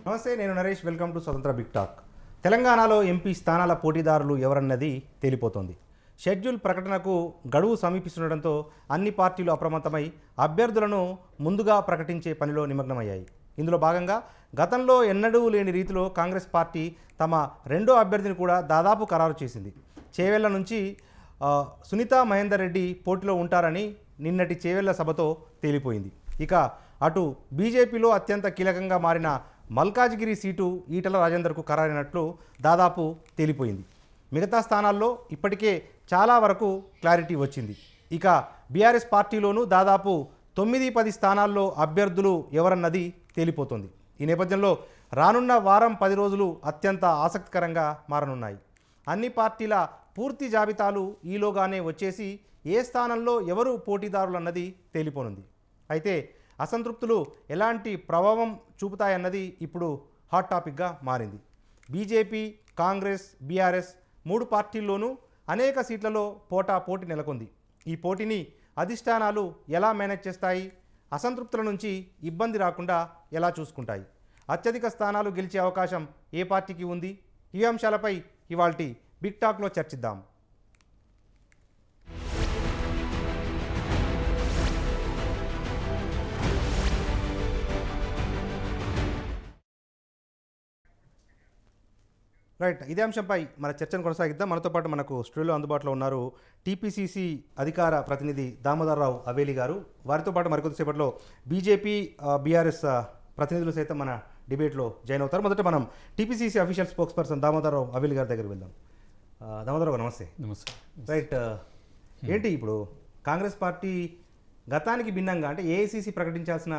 నమస్తే, నేను Naresh. Welcome to స్వతంత్ర బిగ్ టాక్. తెలంగాణలో ఎంపీ స్థానాల పోటీదారులు ఎవరన్నది తేలిపోతోంది. షెడ్యూల్ ప్రకటనకు గడువు సమీపిస్తుండటంతో అన్ని పార్టీలు అప్రమత్తమై అభ్యర్థులను ముందుగా ప్రకటించే పనిలో నిమగ్నమయ్యాయి. ఇందులో భాగంగా గతంలో ఎన్నడూ లేని రీతిలో కాంగ్రెస్ పార్టీ తమ రెండో అభ్యర్థిని కూడా దాదాపు ఖరారు చేసింది. చేవెళ్ల నుంచి సునీతా మహేందర్ రెడ్డి పోటీలో ఉంటారని నిన్నటి చేవెళ్ల సభతో తేలిపోయింది. ఇక అటు బీజేపీలో అత్యంత కీలకంగా మారిన మల్కాజ్గిరి సీటు ఈటల రాజేందర్కు ఖరారైనట్లు దాదాపు తేలిపోయింది. మిగతా స్థానాల్లో ఇప్పటికే చాలా వరకు క్లారిటీ వచ్చింది. ఇక బీఆర్ఎస్ పార్టీలోనూ దాదాపు 9-10 స్థానాల్లో అభ్యర్థులు ఎవరన్నది తేలిపోతుంది. ఈ నేపథ్యంలో రానున్న వారం 10 రోజులు అత్యంత ఆసక్తికరంగా మారనున్నాయి. అన్ని పార్టీల పూర్తి జాబితాలు ఈలోగానే వచ్చేసి ఏ స్థానంలో ఎవరు పోటీదారులు అన్నది తేలిపోనుంది. అయితే అసంతృప్తులు ఎలాంటి ప్రభావం చూపుతాయన్నది ఇప్పుడు హాట్ టాపిక్గా మారింది. బీజేపీ, కాంగ్రెస్, బీఆర్ఎస్ 3 పార్టీల్లోనూ అనేక సీట్లలో పోటీ నెలకొంది. ఈ పోటీని అధిష్టానాలు ఎలా మేనేజ్ చేస్తాయి? అసంతృప్తుల నుంచి ఇబ్బంది రాకుండా ఎలా చూసుకుంటాయి? అత్యధిక స్థానాలు గెలిచే అవకాశం ఏ పార్టీకి ఉంది? ఈ అంశాలపై ఇవాల్టి బిగ్ టాక్లో చర్చిద్దాం. రైట్, ఇదే అంశంపై మన చర్చను కొనసాగిద్దాం. మనతో పాటు మనకు స్టూడియోలో అందుబాటులో ఉన్నారు టీపీసీసీ అధికార ప్రతినిధి దామోదరరావు అవేలి గారు. వారితో పాటు మరికొద్దిసేపట్లో బీజేపీ, బీఆర్ఎస్ ప్రతినిధులు సైతం మన డిబేట్లో జాయిన్ అవుతారు. మొదట మనం TPCC official spokesperson Damodara Rao Aveli గారి దగ్గరికి వెళ్దాం. దామోదరరావు నమస్తే. నమస్తే. రైట్, ఏంటి ఇప్పుడు కాంగ్రెస్ పార్టీ గతానికి భిన్నంగా అంటే ఏఐసీసీ ప్రకటించాల్సిన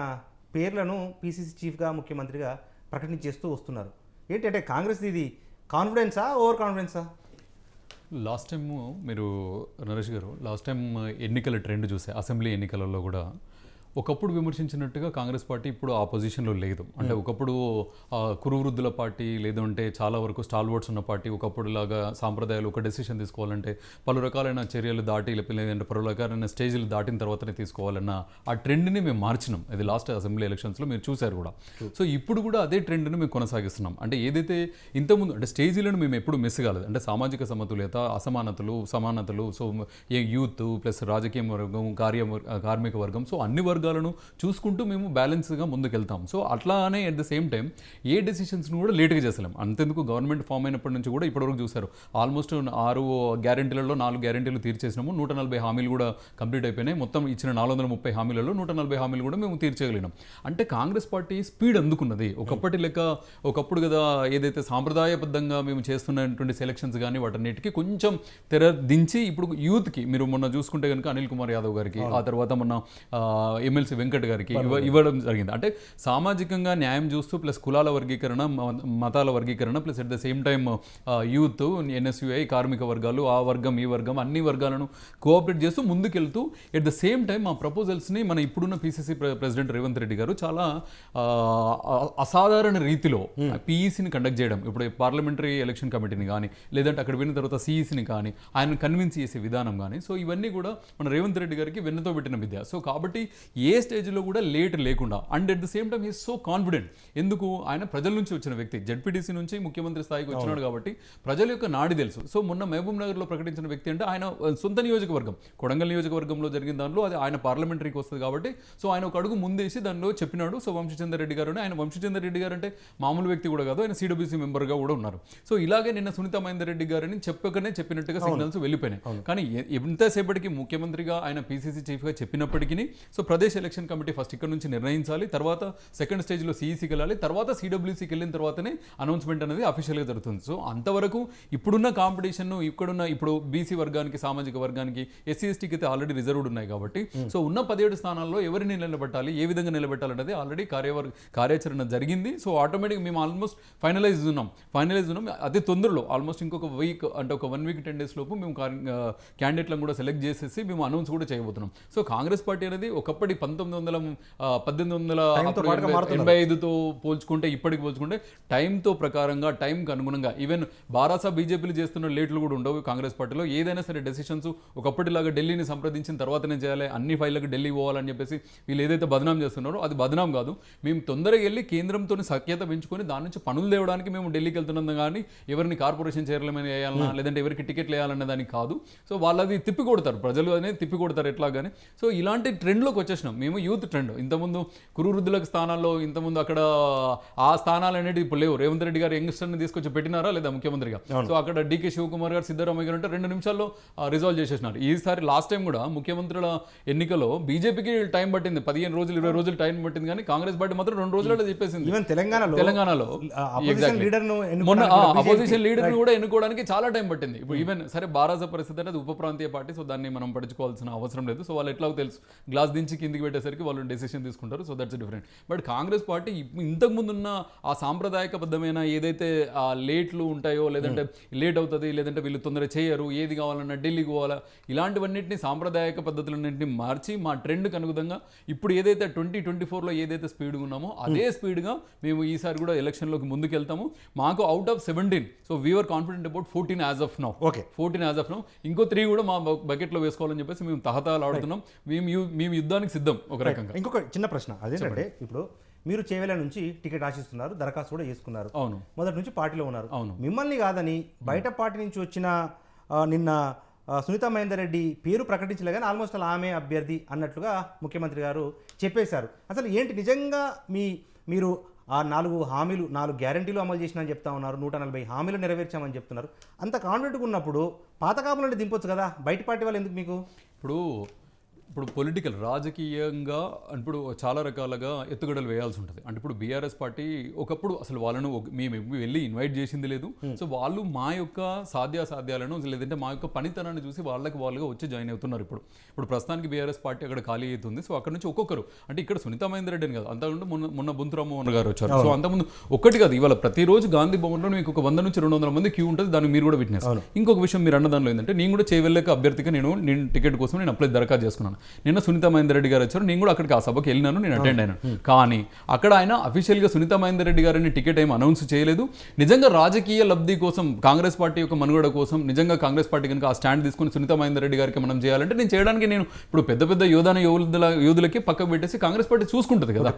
పేర్లను పీసీసీ చీఫ్గా, ముఖ్యమంత్రిగా ప్రకటించేస్తూ వస్తున్నారు. ఏంటి అంటే కాంగ్రెస్ ఇది కాన్ఫిడెన్సా, ఓవర్ కాన్ఫిడెన్సా? లాస్ట్ టైం మీరు నరేష్ గారు ఎన్నికల ట్రెండ్ చూసే అసెంబ్లీ ఎన్నికలలో కూడా ఒకప్పుడు విమర్శించినట్టుగా కాంగ్రెస్ పార్టీ ఇప్పుడు ఆ పొజిషన్లో లేదు. అంటే ఒకప్పుడు కురువృద్ధుల పార్టీ, లేదంటే చాలా వరకు స్టాల్వర్డ్స్ ఉన్న పార్టీ, ఒకప్పుడు లాగా సాంప్రదాయాలు ఒక డెసిషన్ తీసుకోవాలంటే పలు రకాలైన చర్యలు దాటి, లేదంటే పలు రకాలైన స్టేజ్లు దాటిన తర్వాతనే తీసుకోవాలన్న ఆ ట్రెండ్ని మేము మార్చినాం. ఇది లాస్ట్ అసెంబ్లీ ఎలక్షన్స్లో మీరు చూశారు కూడా. సో ఇప్పుడు కూడా అదే ట్రెండ్ని మేము కొనసాగిస్తున్నాం. అంటే ఏదైతే ఇంతకుముందు అంటే స్టేజీలను మేము ఎప్పుడు మిస్ కాలేదు. అంటే సామాజిక సమతుల్యత, అసమానతలు, సమానతలు, సో యూత్ ప్లస్ రాజకీయ వర్గం, కార్మిక వర్గం, సో అన్ని వర్గాలను చూసుకుంటూ మేము బ్యాలెన్స్గా ముందుకెళ్తాం. సో అట్లానే అట్ ద సేమ్ టైం ఏ డెసిషన్స్ని కూడా లేట్గా చేసలేం. అంతెందుకు గవర్నమెంట్ ఫామ్ అయినప్పటి నుంచి కూడా ఇప్పటివరకు చూశారు, ఆల్మోస్ట్ 6 గ్యారెంటీలలో 4 గ్యారెంటీలు తీర్చేసినాము. 140 హామీలు కూడా కంప్లీట్ అయిపోయినాయి. మొత్తం ఇచ్చిన 430 హామీలలో 140 హామీలు కూడా మేము తీర్చగలిగినాం. అంటే కాంగ్రెస్ పార్టీ స్పీడ్ అందుకున్నది. ఒకప్పటి లెక్క ఒకప్పుడు కదా ఏదైతే సాంప్రదాయబద్ధంగా మేము చేస్తున్నటువంటి సెలక్షన్స్ కానీ వాటన్నిటికీ కొంచెం తెర దించి ఇప్పుడు యూత్కి మీరు మొన్న చూసుకుంటే కనుక అనిల్ కుమార్ యాదవ్ గారికి, ఆ తర్వాత మొన్న ఎమ్మెల్సీ వెంకట్ గారికి ఇవ్వడం జరిగింది. అంటే సామాజికంగా న్యాయం చూస్తూ ప్లస్ కులాల వర్గీకరణ, మతాల వర్గీకరణ plus at the same time youth, NSUI, కార్మిక వర్గాలు, ఆ వర్గం ఈ వర్గం అన్ని వర్గాలను కోఆపరేట్ చేస్తూ ముందుకెళ్తూ ఎట్ ద సేమ్ టైం మా ప్రపోజల్స్ని మన ఇప్పుడున్న పీసీసీ ప్రెసిడెంట్ రేవంత్ రెడ్డి గారు చాలా అసాధారణ రీతిలో పీఈసీని కండక్ట్ చేయడం, ఇప్పుడు పార్లమెంటరీ ఎలక్షన్ కమిటీని కానీ లేదంటే అక్కడ విన్న తర్వాత సిఈసీని కానీ ఆయన కన్విన్స్ చేసే విధానం కానీ, సో ఇవన్నీ కూడా మన రేవంత్ రెడ్డి గారికి వెన్నతో పెట్టిన విద్య. సో కాబట్టి ఏ స్టేజ్లో కూడా లేట్ లేకుండా and at the same time he's so confident. ఎందుకు? ఆయన ప్రజల నుంచి వచ్చిన వ్యక్తి, జెడ్పీటీసీ నుంచి ముఖ్యమంత్రి స్థాయికి వచ్చినాడు కాబట్టి ప్రజల యొక్క నాడి తెలుసు. సో మొన్న మహబూబ్ నగర్లో ప్రకటించిన వ్యక్తి అంటే ఆయన సొంత నియోజకవర్గం, కొడంగల్ నియోజకవర్గంలో జరిగిన దాంట్లో అది ఆయన పార్లమెంటరీకి వస్తుంది కాబట్టి సో ఆయన ఒక అడుగు ముందేసి దానిలో చెప్పినాడు. సో వంశీచంద్ర రెడ్డి గారు, ఆయన వంశీచంద్ర రెడ్డి గారు అంటే మామూలు వ్యక్తి కూడా కాదు, ఆయన సిడబ్ల్యూసీ మెంబర్గా కూడా ఉన్నారు. సో ఇలాగే నిన్న సునీతా మహేందర్ రెడ్డి గారిని చెప్పినట్టుగా సిగ్నల్స్ వెళ్ళిపోయినాయి. కానీ ఎంతసేపటికి ముఖ్యమంత్రిగా ఆయన పీసీసీ చీఫ్గా చెప్పినప్పటికీ so Pradesh election committee first ఇక్కడ నుంచి నిర్ణయించాలి, తర్వాత సెకండ్ స్టేజ్లో సిఈసీకి వెళ్ళాలి, తర్వాత సిడబ్ల్యూసీకి వెళ్ళిన తర్వాతనే అనౌన్స్మెంట్ అనేది అఫీషియల్గా జరుగుతుంది. సో అంతవరకు ఇప్పుడున్న కాంపిటీషన్ ఇప్పుడు బీసీ వర్గానికి, సామాజిక వర్గానికి, ఎస్సీ ఎస్టీకి అయితే ఆల్రెడీ రిజర్వ్డ్ ఉన్నాయి కాబట్టి సో ఉన్న 17 స్థానాల్లో ఎవరిని నిలబెట్టాలి, ఏ విధంగా నిలబెట్టాలనేది ఆల్రెడీ కార్యాచరణ జరిగింది. సో ఆటోమేటిక్ మేము ఆల్మోస్ట్ ఫైనలైజ్ ఉన్నాం. అతి తొందరలో ఆల్మోస్ట్ ఇంకొక వీక్ అంటే ఒక 1 వీక్ 10 డేస్ లోపు మేము క్యాండిడేట్లను కూడా సెలెక్ట్ చేసేసి మేము అనౌన్స్ కూడా చేయబోతున్నాం. సో కాంగ్రెస్ పార్టీ అనేది ఒకప్పటి 1885తో పోల్చుకుంటే ఇప్పటికి పోల్చుకుంటే టైంతో ప్రకారంగా టైంకి అనుగుణంగా ఈవెన్ బారాసా బీజేపీలు చేస్తున్న లేట్లు కూడా ఉండవు కాంగ్రెస్ పార్టీలో. ఏదైనా సరే డెసిషన్స్ ఒకప్పటిలాగా ఢిల్లీని సంప్రదించిన తర్వాతనే చేయాలి, అన్ని ఫైళ్ళకి ఢిల్లీ పోవాలని చెప్పేసి వీళ్ళు ఏదైతే బదనాం చేస్తున్నారో అది బదనాం కాదు. మేము తొందరగా వెళ్ళి కేంద్రంతో సఖ్యత పెంచుకొని దాని నుంచి పనులు తేవడానికి మేము ఢిల్లీకి వెళ్తున్నాం కానీ ఎవరిని కార్పొరేషన్ చైర్మన్ వేయాలన్నా లేదంటే ఎవరికి టికెట్లు వేయాలన్న దానికి కాదు. సో వాళ్ళది తిప్పి కొడతారు, ప్రజలు అనేది తిప్పి కొడతారు ఎట్లా కానీ. సో ఇలాంటి ట్రెండ్లోకి వచ్చేసినాం మేము, యూత్ ట్రెండ్. ఇంతకుముందు కురువృద్ధులకు స్థానాల్లో ఇంతకుముందు అక్కడ ఆ స్థానాలు అనేది ఇప్పుడు లేవు. రేవంత్ రెడ్డి గారు యంగ్స్టర్ని తీసుకొచ్చి పెట్టినారా లేదా ముఖ్యమంత్రిగా? సో అక్కడ డీకే శివకుమార్ గారు, సిద్ధరామయ్య గారు అంటే 2 నిమిషాల్లో రిజాల్వ్ చేసేసినారు. ఈసారి లాస్ట్ టైం కూడా ముఖ్యమంత్రుల ఎన్నికలో బీజేపీకి టైం పట్టింది, 15 రోజులు 20 రోజులు టైం పట్టింది, కానీ కాంగ్రెస్ పార్టీ మాత్రం 2 రోజుల్లో చెప్పేసింది. తెలంగాణలో మొన్న అపోజిషన్ లీడర్ కూడా ఎన్నుకోవడానికి చాలా టైం పట్టింది. ఇప్పుడు ఈవెన్ సరే బారాసా పరిస్థితి అనేది ఉప ప్రాంతీయ పార్టీ, సో దాన్ని మనం పడుచుకోవాల్సిన అవసరం లేదు. సో వాళ్ళు ఎట్లా తెలుసు, గ్లాస్ దించి కిందికి పెట్టేసరికి వాళ్ళు డెసిషన్ తీసుకుంటారు. So that's different. But Congress party ఇంతకు ముందు ఉన్న ఆ సాంప్రదాయకబద్ధమైన ఏదైతే ఆ లేట్లు ఉంటాయో, లేదంటే లేట్ అవుతుంది, లేదంటే వీళ్ళు తొందరగా చేయరు, ఏది కావాలన్నా ఢిల్లీకి పోవాలా, ఇలాంటివన్నింటినీ సాంప్రదాయక పద్ధతులన్నింటినీ మార్చి మా ట్రెండ్కి అనుగుణంగా ఇప్పుడు ఏదైతే 2024లో ఏదైతే స్పీడ్గా ఉన్నామో అదే స్పీడ్గా మేము ఈసారి కూడా ఎలక్షన్లోకి ముందుకు వెళ్తాము. మాకు out of 17, so we are confident about 14 as of now. Okay, 14 as of now. ఇంకో 3 కూడా మా బకెట్లో వేసుకోవాలని చెప్పేసి మేము తహతాలు ఆడుతున్నాం. మేము యుద్ధానికి సిద్ధం ఒక రకంగా. ఇంకొక చిన్న ప్రశ్న అదేంటంటే, ఇప్పుడు మీరు చేవేల నుంచి టికెట్ ఆశిస్తున్నారు, దరఖాస్తు కూడా చేసుకున్నారు. అవును, మొదటి నుంచి పార్టీలో ఉన్నారు. అవును, మిమ్మల్ని కాదని బయట పార్టీ నుంచి వచ్చిన నిన్న సునీతా మహేందర్ రెడ్డి పేరు ప్రకటించలే కానీ ఆల్మోస్ట్ అలా ఆమె అభ్యర్థి అన్నట్లుగా ముఖ్యమంత్రి గారు చెప్పేశారు. అసలు ఏంటి నిజంగా మీరు ఆ 4 హామీలు 4 గ్యారంటీలు అమలు చేసినని చెప్తా ఉన్నారు, 140 హామీలు నెరవేర్చామని చెప్తున్నారు. అంత కాన్ఫిడెంట్గా ఉన్నప్పుడు పాతకాపులంటే దింపొచ్చు కదా, బయట పార్టీ వాళ్ళు ఎందుకు మీకు? ఇప్పుడు పొలిటికల్ రాజకీయంగా ఇప్పుడు చాలా రకాలుగా ఎత్తుగడలు వేయాల్సి ఉంటుంది. అంటే ఇప్పుడు బీఆర్ఎస్ పార్టీ ఒకప్పుడు అసలు వాళ్ళను మేము వెళ్ళి ఇన్వైట్ చేసింది లేదు. సో వాళ్ళు మా యొక్క సాధ్యాసాధ్యాలను లేదంటే మా యొక్క పనితనాన్ని చూసి వాళ్ళుగా వచ్చి జాయిన్ అవుతున్నారు. ఇప్పుడు ప్రస్తుతానికి బీఆర్ఎస్ పార్టీ అక్కడ ఖాళీ అవుతుంది. సో అక్కడ నుంచి ఒక్కొక్కరు, అంటే ఇక్కడ సునీతా మహేందర్ రెడ్డి అని కాదు, అంతకుముందు మొన్న బొంతురామోహన్ గారు వచ్చారు. సో అంతకుముందు ఒక్కటి కాదు, ఇవాళ ప్రతిరోజు గాంధీ భవన్లో మీకు ఒక 100 నుంచి 200 మంది క్యూ ఉంటుంది. దానికి మీరు కూడా విట్నెస్. ఇంకొక విషయం మీరు అన్న దానిలో ఏంటంటే, నేను కూడా చేయవెళ్ళక అభ్యర్థిగా నేను టికెట్ కోసం నేను అప్లై దరఖాస్తు చేసుకున్నాను. నిన్న సునీతా మహేందర్ రెడ్డి గారు వచ్చారు, నేను కూడా అక్కడికి ఆ సభకి వెళ్ళినాను, నేను అటెండ్ అయినాను. కానీ అక్కడ ఆయన అఫీషియల్గా సునీతా మహేందర్ రెడ్డి గారిని టికెట్ ఏమి అనౌన్స్ చేయలేదు. నిజంగా రాజకీయ లబ్ధి కోసం, కాంగ్రెస్ పార్టీ యొక్క మనుగడ కోసం నిజంగా కాంగ్రెస్ పార్టీ కనుక ఆ స్టాండ్ తీసుకుని సునీతా మహేందర్ రెడ్డి గారికి మనం చేయాలంటే నేను చేయడానికి నేను ఇప్పుడు పెద్ద యోధులకి పక్కకు పెట్టేసి కాంగ్రెస్ పార్టీ చూసుకుంటుంది కదా,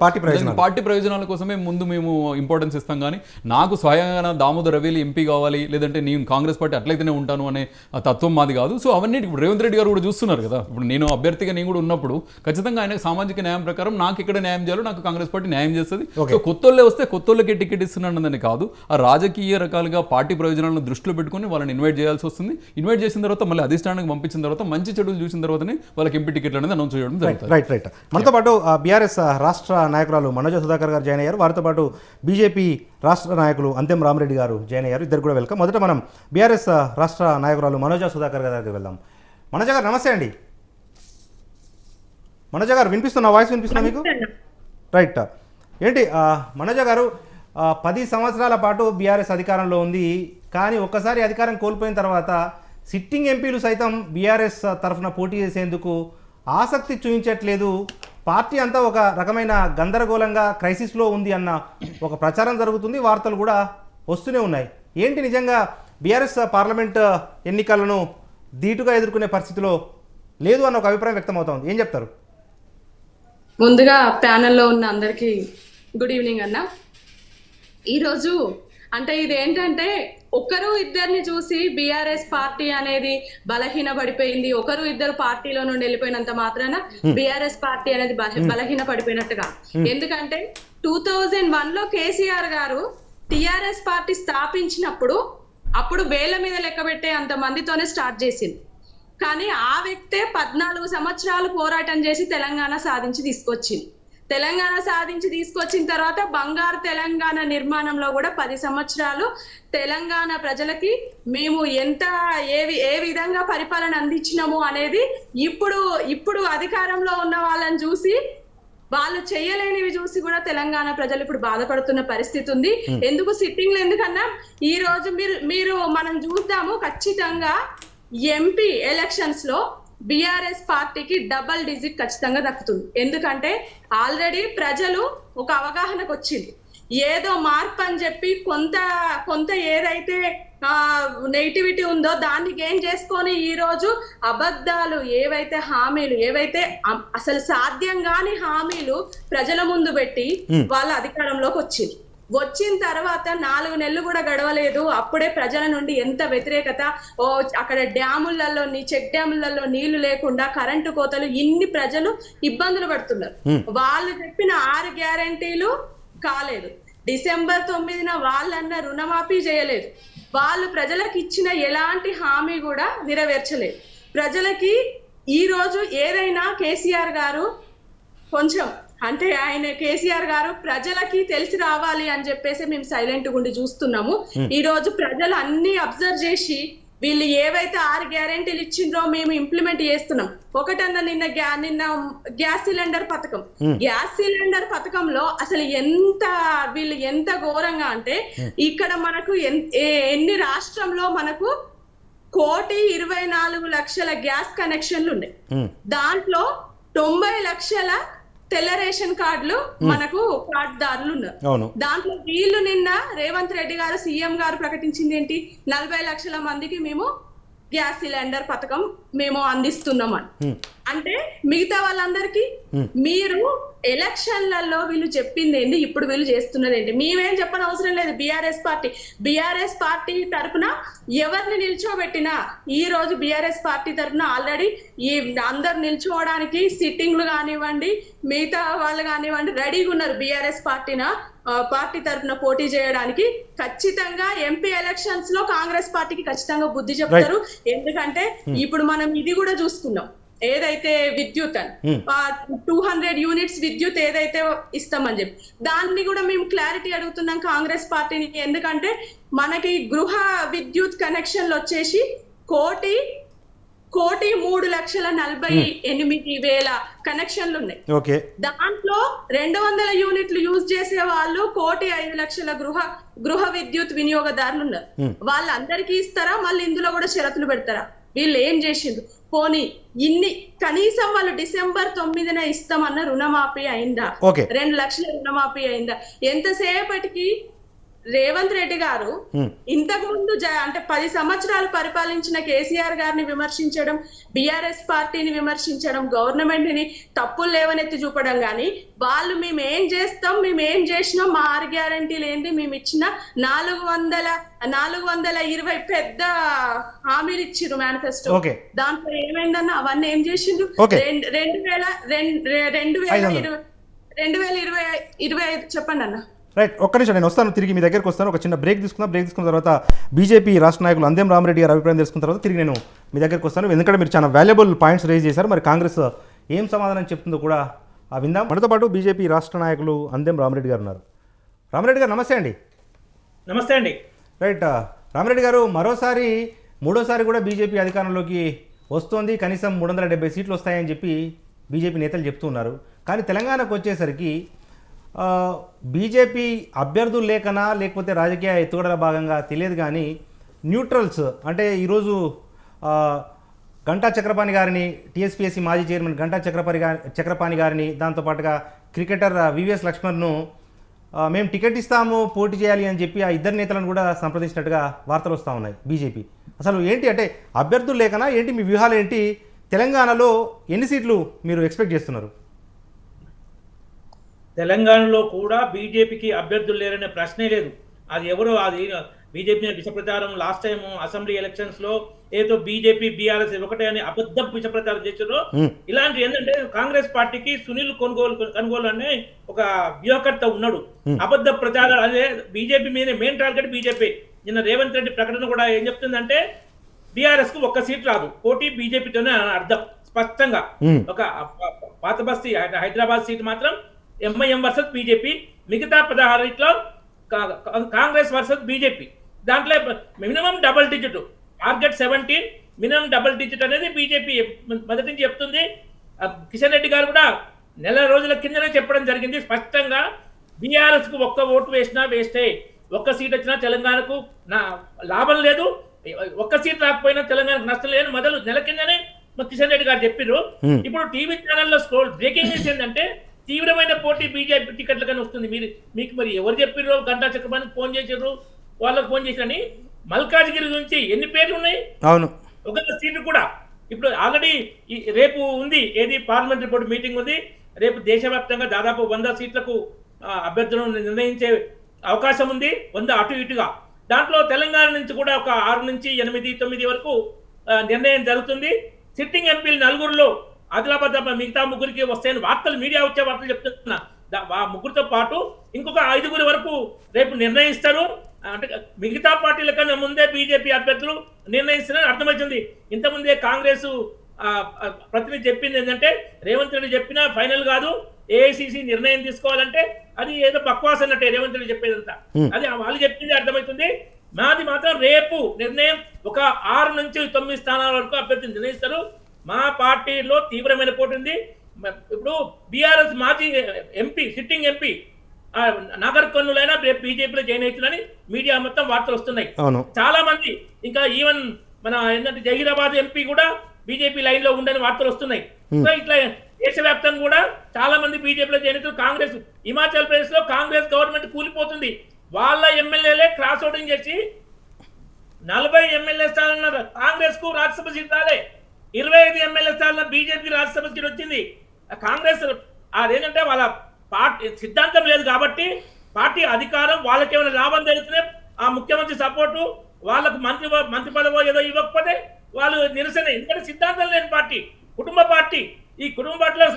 పార్టీ ప్రయోజనాల కోసమే ముందు మేము ఇంపార్టెన్స్ ఇస్తాం. కానీ నాకు స్వయంగా దామోదర్ రవేలి ఎంపీ కావాలి, లేదంటే నేను కాంగ్రెస్ పార్టీ అట్లయితేనే ఉంటాను అనే తత్వం మాది కాదు. సో అవన్నీ ఇప్పుడు రేవంత్ రెడ్డి గారు కూడా చూస్తున్నారు కదా. ఇప్పుడు నేను అభ్యర్థిగా నేను కూడా ఉన్నప్పుడు ఖచ్చితంగా ఆయన సామాజిక న్యాయం ప్రకారం నాకు ఇక్కడ న్యాయం చేయాలో నాకు కాంగ్రెస్ పార్టీ న్యాయం చేస్తుంది. సో కొత్తోళ్ళే వస్తే కొత్తోళ్ళకే టికెట్ ఇస్తున్నానని కాదు, ఆ రాజకీయ రకాలుగా పార్టీ ప్రయోజనాలను దృష్టిలో పెట్టుకుని వాళ్ళని ఇన్వైట్ చేయాల్సి వస్తుంది. ఇన్వైట్ చేసిన తర్వాత మళ్ళీ అధిష్టానానికి పంపించిన తర్వాత మంచి చెడులు చూసిన తర్వాతనే వాళ్ళకి ఎంపీ టికెట్లు అనేది అనౌన్స్ చేయడం జరుగుతుంది. రైట్. మనతో పాటు బీఆర్ఎస్ రాష్ట్ర నాయకురాలు మనోజ సుధాకర్ గారు జాయిన్ అయ్యారు. వారితో పాటు బీజేపీ రాష్ట్ర నాయకులు అంతెం రామరెడ్డి గారు జాయిన్ అయ్యారు. ఇద్దరు కూడా వెల్కమ్. మొదట మనం బీఆర్ఎస్ రాష్ట్ర నాయకురాలు మనోజ సుధాకర్ గారి దగ్గరికి వెళ్దాం. మనోజ గారు నమస్తే అండి. మనోజ గారు వినిపిస్తున్నా, వాయిస్ వినిపిస్తున్నా మీకు? రైట్. ఏంటి మనోజ గారు, 10 సంవత్సరాల పాటు బీఆర్ఎస్ అధికారంలో ఉంది, కానీ ఒక్కసారి అధికారం కోల్పోయిన తర్వాత సిట్టింగ్ ఎంపీలు సైతం బీఆర్ఎస్ తరఫున పోటీ చేసేందుకు ఆసక్తి చూపించట్లేదు, పార్టీ అంతా ఒక రకమైన గందరగోళంగా క్రైసిస్లో ఉంది అన్న ఒక ప్రచారం జరుగుతుంది, వార్తలు కూడా వస్తూనే ఉన్నాయి. ఏంటి నిజంగా బీఆర్ఎస్ పార్లమెంట్ ఎన్నికలను ధీటుగా ఎదుర్కొనే పరిస్థితిలో లేదు అన్న ఒక అభిప్రాయం వ్యక్తమవుతోంది, ఏం చెప్తారు? ముందుగా ప్యానెల్లో ఉన్న అందరికీ గుడ్ ఈవినింగ్ అన్న. ఈరోజు అంటే ఇదేంటంటే ఒకరు ఇద్దరిని చూసి బీఆర్ఎస్ పార్టీ అనేది బలహీన పడిపోయింది, ఒకరు ఇద్దరు పార్టీలో నుండి వెళ్ళిపోయినంత మాత్రాన బీఆర్ఎస్ పార్టీ అనేది బలహీన పడిపోయినట్టుగా. ఎందుకంటే 2001లో కేసీఆర్ గారు టిఆర్ఎస్ పార్టీ స్థాపించినప్పుడు అప్పుడు వేల మీద లెక్క పెట్టే అంత మందితోనే స్టార్ట్ చేసింది. కానీ ఆ వ్యక్తే 14 సంవత్సరాలు పోరాటం చేసి తెలంగాణ సాధించి తీసుకొచ్చిన తర్వాత బంగారు తెలంగాణ నిర్మాణంలో కూడా 10 సంవత్సరాలు తెలంగాణ ప్రజలకి మేము ఏ విధంగా పరిపాలన అందించినాము అనేది ఇప్పుడు అధికారంలో ఉన్న వాళ్ళని చూసి, వాళ్ళు చేయలేనివి చూసి కూడా తెలంగాణ ప్రజలు ఇప్పుడు బాధపడుతున్న పరిస్థితి ఉంది. ఎందుకు సిట్టింగ్లు ఎందుకన్నా, ఈ రోజు మీరు మనం చూద్దాము, ఖచ్చితంగా ఎంపీ ఎలక్షన్స్ లో బీఆర్ఎస్ పార్టీకి డబల్ డిజిట్ ఖచ్చితంగా దక్కుతుంది. ఎందుకంటే ఆల్రెడీ ప్రజలు ఒక అవగాహనకు వచ్చింది. ఏదో మార్పు అని చెప్పి కొంత ఏదైతే నెగిటివిటీ ఉందో దాన్ని గెయిన్ చేసుకొని ఈ రోజు అబద్ధాలు ఏవైతే హామీలు ఏవైతే అసలు సాధ్యం కాని హామీలు ప్రజల ముందు పెట్టి వాళ్ళ అధికారంలోకి వచ్చిన తర్వాత 4 నెలలు కూడా గడవలేదు, అప్పుడే ప్రజల నుండి ఎంత వ్యతిరేకత. అక్కడ డ్యాములలో చెక్ డ్యాములలో నీళ్లు లేకుండా కరెంటు కోతలు, ఇన్ని ప్రజలు ఇబ్బందులు పడుతున్నారు. వాళ్ళు చెప్పిన 6 గ్యారంటీలు కాలేదు. డిసెంబర్ 9న వాళ్ళన్న రుణమాఫీ చేయలేదు. వాళ్ళు ప్రజలకు ఇచ్చిన ఎలాంటి హామీ కూడా నెరవేర్చలేదు. ప్రజలకి ఈ రోజు ఏదైనా కేసీఆర్ గారు కొంచెం అంటే కేసీఆర్ గారు ప్రజలకి తెలిసి రావాలి అని చెప్పేసి మేము సైలెంట్ గుండి చూస్తున్నాము. ఈ రోజు ప్రజలు అన్ని అబ్జర్వ్ చేసి వీళ్ళు ఏవైతే 6 గ్యారెంటీలు ఇచ్చిండ్రో మేము ఇంప్లిమెంట్ చేస్తున్నాం. ఒకటన్నా నిన్న గ్యాస్ సిలిండర్ పథకంలో అసలు వీళ్ళు ఎంత ఘోరంగా అంటే ఇక్కడ మనకు ఎన్ని రాష్ట్రంలో మనకు 1,24,00,000 గ్యాస్ కనెక్షన్లు ఉన్నాయి. దాంట్లో 90 లక్షల తెల్ల రేషన్ కార్డులు మనకు కార్డుదారులు ఉన్నారు. దాంట్లో వీళ్ళు నిన్న రేవంత్ రెడ్డి గారు సీఎం గారు ప్రకటించింది ఏంటి, 40 లక్షల మందికి మేము గ్యాస్ సిలిండర్ పథకం మేము అందిస్తున్నామని. అంటే మిగతా వాళ్ళందరికీ మీరు ఎలక్షన్లలో వీళ్ళు చెప్పింది ఏంటి, ఇప్పుడు వీళ్ళు చేస్తున్నది ఏంటి? మేమేం చెప్పని అవసరం లేదు. బీఆర్ఎస్ పార్టీ తరఫున ఎవరిని నిల్చోబెట్టినా ఈ రోజు బీఆర్ఎస్ పార్టీ తరఫున ఆల్రెడీ ఈ అందరు నిల్చోవడానికి సిట్టింగ్లు కానివ్వండి, మిగతా వాళ్ళు కానివ్వండి రెడీగా ఉన్నారు. బీఆర్ఎస్ పార్టీ తరఫున పోటీ చేయడానికి ఖచ్చితంగా ఎంపీ ఎలక్షన్స్ లో కాంగ్రెస్ పార్టీకి ఖచ్చితంగా బుద్ధి చెప్తారు. ఎందుకంటే ఇప్పుడు మనం ఇది కూడా చూస్తున్నాం, ఏదైతే విద్యుత్ అని 200 యూనిట్స్ విద్యుత్ ఏదైతే ఇస్తామని చెప్పి దాన్ని కూడా మేము క్లారిటీ అడుగుతున్నాం కాంగ్రెస్ పార్టీని. ఎందుకంటే మనకి గృహ విద్యుత్ కనెక్షన్లు వచ్చేసి 1,03,48,000 కనెక్షన్లు ఉన్నాయి. దాంట్లో 200 యూనిట్లు యూజ్ చేసే వాళ్ళు 1,05,00,000 గృహ విద్యుత్ వినియోగదారులు ఉన్నారు. వాళ్ళందరికీ ఇస్తారా? మళ్ళీ ఇందులో కూడా షరతులు పెడతారా? వీళ్ళు ఏం చేసిండ్రు? పోనీ కనీసం వాళ్ళు డిసెంబర్ 9న ఇస్తామన్న రుణమాఫీ అయిందా? 2 లక్షల రుణమాఫీ అయిందా? ఎంతసేపటికి రేవంత్ రెడ్డి గారు ఇంతకు ముందు అంటే 10 సంవత్సరాలు పరిపాలించిన కేసీఆర్ గారిని విమర్శించడం, బీఆర్ఎస్ పార్టీని విమర్శించడం, గవర్నమెంట్ ని తప్పులు లేవనెత్తి చూపడం గానీ వాళ్ళు మేమేం చేసినాం, మా 6 గ్యారంటీలు ఏంటి, మేము ఇచ్చిన 420 పెద్ద హామీలు ఇచ్చిర్రు మేనిఫెస్టో. దాంట్లో ఏమైందన్న అవన్నీ ఏం చేసిండ్రు? 2025 చెప్పండి అన్న. రైట్, ఒక్క నిమిషం నేను వస్తాను, తిరిగి మీ దగ్గరికి వస్తాను. ఒక చిన్న బ్రేక్ తీసుకున్న తర్వాత బీజేపీ రాష్ట్ర నాయకులు అందేం రామరెడ్డి గారి అభిప్రాయం తెలుసుకున్న తర్వాత తిరిగి నేను మీ దగ్గరికి వస్తాను. ఎందుకంటే మీరు చాలా వాల్యుబుల్ పాయింట్స్ రేజ్ చేశారు. మరి కాంగ్రెస్ ఏం సమాధానం చెప్తుందో కూడా విందాం. మనతో పాటు బీజేపీ రాష్ట్ర నాయకులు అందేం రామరెడ్డి గారు ఉన్నారు. రామరెడ్డి గారు నమస్తే అండి. నమస్తే అండి. రైట్, రామరెడ్డి గారు మూడోసారి కూడా బీజేపీ అధికారంలోకి వస్తోంది. కనీసం 370 సీట్లు వస్తాయని చెప్పి బీజేపీ నేతలు చెప్తున్నారు. కానీ తెలంగాణకు వచ్చేసరికి బీజేపీ అభ్యర్థులు లేకపోతే రాజకీయ ఎత్తుగడల భాగంగా తెలియదు కానీ న్యూట్రల్స్ అంటే ఈరోజు గంటా చక్రపాణి గారిని, టీఎస్పీఎస్సీ మాజీ చైర్మన్ గంటా చక్రపాణి గారిని, దాంతోపాటుగా క్రికెటర్ వివిఎస్ లక్ష్మణ్ను మేము టికెట్ ఇస్తాము పోటీ చేయాలి అని చెప్పి ఆ ఇద్దరు నేతలను కూడా సంప్రదించినట్టుగా వార్తలు వస్తూ ఉన్నాయి. బీజేపీ అసలు ఏంటి అంటే అభ్యర్థులు లేకనా ఏంటి, మీ వ్యూహాలు ఏంటి? తెలంగాణలో ఎన్ని సీట్లు మీరు ఎక్స్పెక్ట్ చేస్తున్నారు? తెలంగాణలో కూడా బీజేపీకి అభ్యర్థులు లేరనే ప్రశ్నే లేదు. అది ఎవరో అది బీజేపీ విష ప్రచారం లాస్ట్ టైం అసెంబ్లీ ఎలక్షన్స్ లో ఏదో బీజేపీ బీఆర్ఎస్ ఒకటే అని అబద్ధం విష ప్రచారం చేశారో ఇలాంటి ఏంటంటే కాంగ్రెస్ పార్టీకి సునీల్ కొనుగోలు అనే ఒక వ్యూహకర్త ఉన్నాడు. అబద్ధ ప్రచారాలు అదే బీజేపీ మీద మెయిన్ టార్గెట్ బీజేపీ. నిన్న రేవంత్ రెడ్డి ప్రకటన కూడా ఏం చెప్తుందంటే బీఆర్ఎస్ కు 1 సీట్ రాదు, పోటీ బీజేపీతోనే అర్థం స్పష్టంగా. ఒక పాత బస్తీ హైదరాబాద్ సీట్ మాత్రం ఎంఐఎం వర్సెస్ బీజేపీ, మిగతా 16 కాంగ్రెస్ వర్సెస్ బీజేపీ. దాంట్లో minimum double digit target 17, minimum double digit అనేది బీజేపీ మొదటి నుంచి చెప్తుంది. కిషన్ రెడ్డి గారు కూడా నెల రోజుల కిందనే చెప్పడం జరిగింది స్పష్టంగా. బీఆర్ఎస్ కు 1 ఓటు వేసినా వేస్టే, 1 సీట్ వచ్చినా తెలంగాణకు లాభం లేదు, 1 సీట్ రాకపోయినా తెలంగాణకు నష్టం లేదు. మొదలు నెల కిందనే మా కిషన్ రెడ్డి గారు చెప్పారు. ఇప్పుడు టీవీ ఛానల్లో స్క్రోల్ బ్రేకింగ్ న్యూస్ ఏంటంటే తీవ్రమైన పోటీ బీజేపీ టికెట్లకని వస్తుంది. మీకు మరి ఎవరు చెప్పారు? గంటా చక్రపాణికి ఫోన్ చేశారు, వాళ్ళకి ఫోన్ చేశారని. మల్కాజ్గిరి నుంచి ఎన్ని పేర్లు ఉన్నాయి? అవును, ఒక సీటు కూడా ఇప్పుడు ఆల్రెడీ రేపు ఉంది, ఏది పార్లమెంటరీ బోర్డు మీటింగ్ ఉంది. రేపు దేశవ్యాప్తంగా దాదాపు 100 సీట్లకు అభ్యర్థులను నిర్ణయించే అవకాశం ఉంది, 100 అటు ఇటుగా. దాంట్లో తెలంగాణ నుంచి కూడా ఒక 6 నుంచి 8, 9 వరకు నిర్ణయం జరుగుతుంది. సిట్టింగ్ ఎంపీలు 4లో ఆదిలాబాద్ మిగతా 3కి వస్తాయని వార్తలు, మీడియా వచ్చే వార్తలు చెప్తున్నా. ఆ 3తో పాటు ఇంకొక 5 వరకు రేపు నిర్ణయిస్తారు. అంటే మిగతా పార్టీల కన్నా ముందే బీజేపీ అభ్యర్థులు నిర్ణయిస్తున్నారని అర్థమవుతుంది. ఇంతకుముందే కాంగ్రెస్ ప్రతినిధి చెప్పింది ఏంటంటే రేవంత్ రెడ్డి చెప్పినా ఫైనల్ కాదు, ఏఐసిసి నిర్ణయం తీసుకోవాలంటే అది ఏదో బక్వాస్ అన్నట్టే రేవంత్ రెడ్డి చెప్పేదంతా. అది వాళ్ళు చెప్పింది అర్థమవుతుంది. మాది మాత్రం రేపు నిర్ణయం ఒక 6 నుంచి 9 స్థానాల వరకు అభ్యర్థిని నిర్ణయిస్తారు. మా పార్టీలో తీవ్రమైన పోటీ ఉంది. ఇప్పుడు బీఆర్ఎస్ మాజీ ఎంపీ, సిట్టింగ్ ఎంపీ నాగర్ కర్నూలైనా రేపు బీజేపీలో జాయిన్ అవుతుందని మీడియా మొత్తం వార్తలు వస్తున్నాయి. చాలా మంది ఇంకా ఈవెన్ మన ఏంటంటే జహీరాబాద్ ఎంపీ కూడా బీజేపీ లైన్ లో ఉండని వార్తలు వస్తున్నాయి. సో ఇట్లా దేశవ్యాప్తంగా కూడా చాలా మంది బీజేపీలో జాయిన్ అవుతారు. కాంగ్రెస్ హిమాచల్ ప్రదేశ్ లో కాంగ్రెస్ గవర్నమెంట్ కూలిపోతుంది. వాళ్ళ ఎమ్మెల్యేలే క్రాస్ ఓటింగ్ చేసి 40 ఎమ్మెల్యే స్థానాలు కాంగ్రెస్ కు రాజ్యసభ సీట్ రాలే, 25 ఎమ్మెల్యే స్థానాల్లో బీజేపీ రాజ్యసభ సీట్ వచ్చింది. కాంగ్రెస్ అదేంటంటే వాళ్ళ పార్టీ సిద్ధాంతం లేదు కాబట్టి పార్టీ అధికారం వాళ్ళకి ఏమైనా లాభం జరిగితేనే ఆ ముఖ్యమంత్రి సపోర్టు, వాళ్ళకు మంత్రి పదవి ఏదో ఇవ్వకపోతే వాళ్ళు నిరసన. ఎందుకంటే సిద్ధాంతం లేని పార్టీ, కుటుంబ పార్టీ. ఈ కుటుంబ పార్టీలో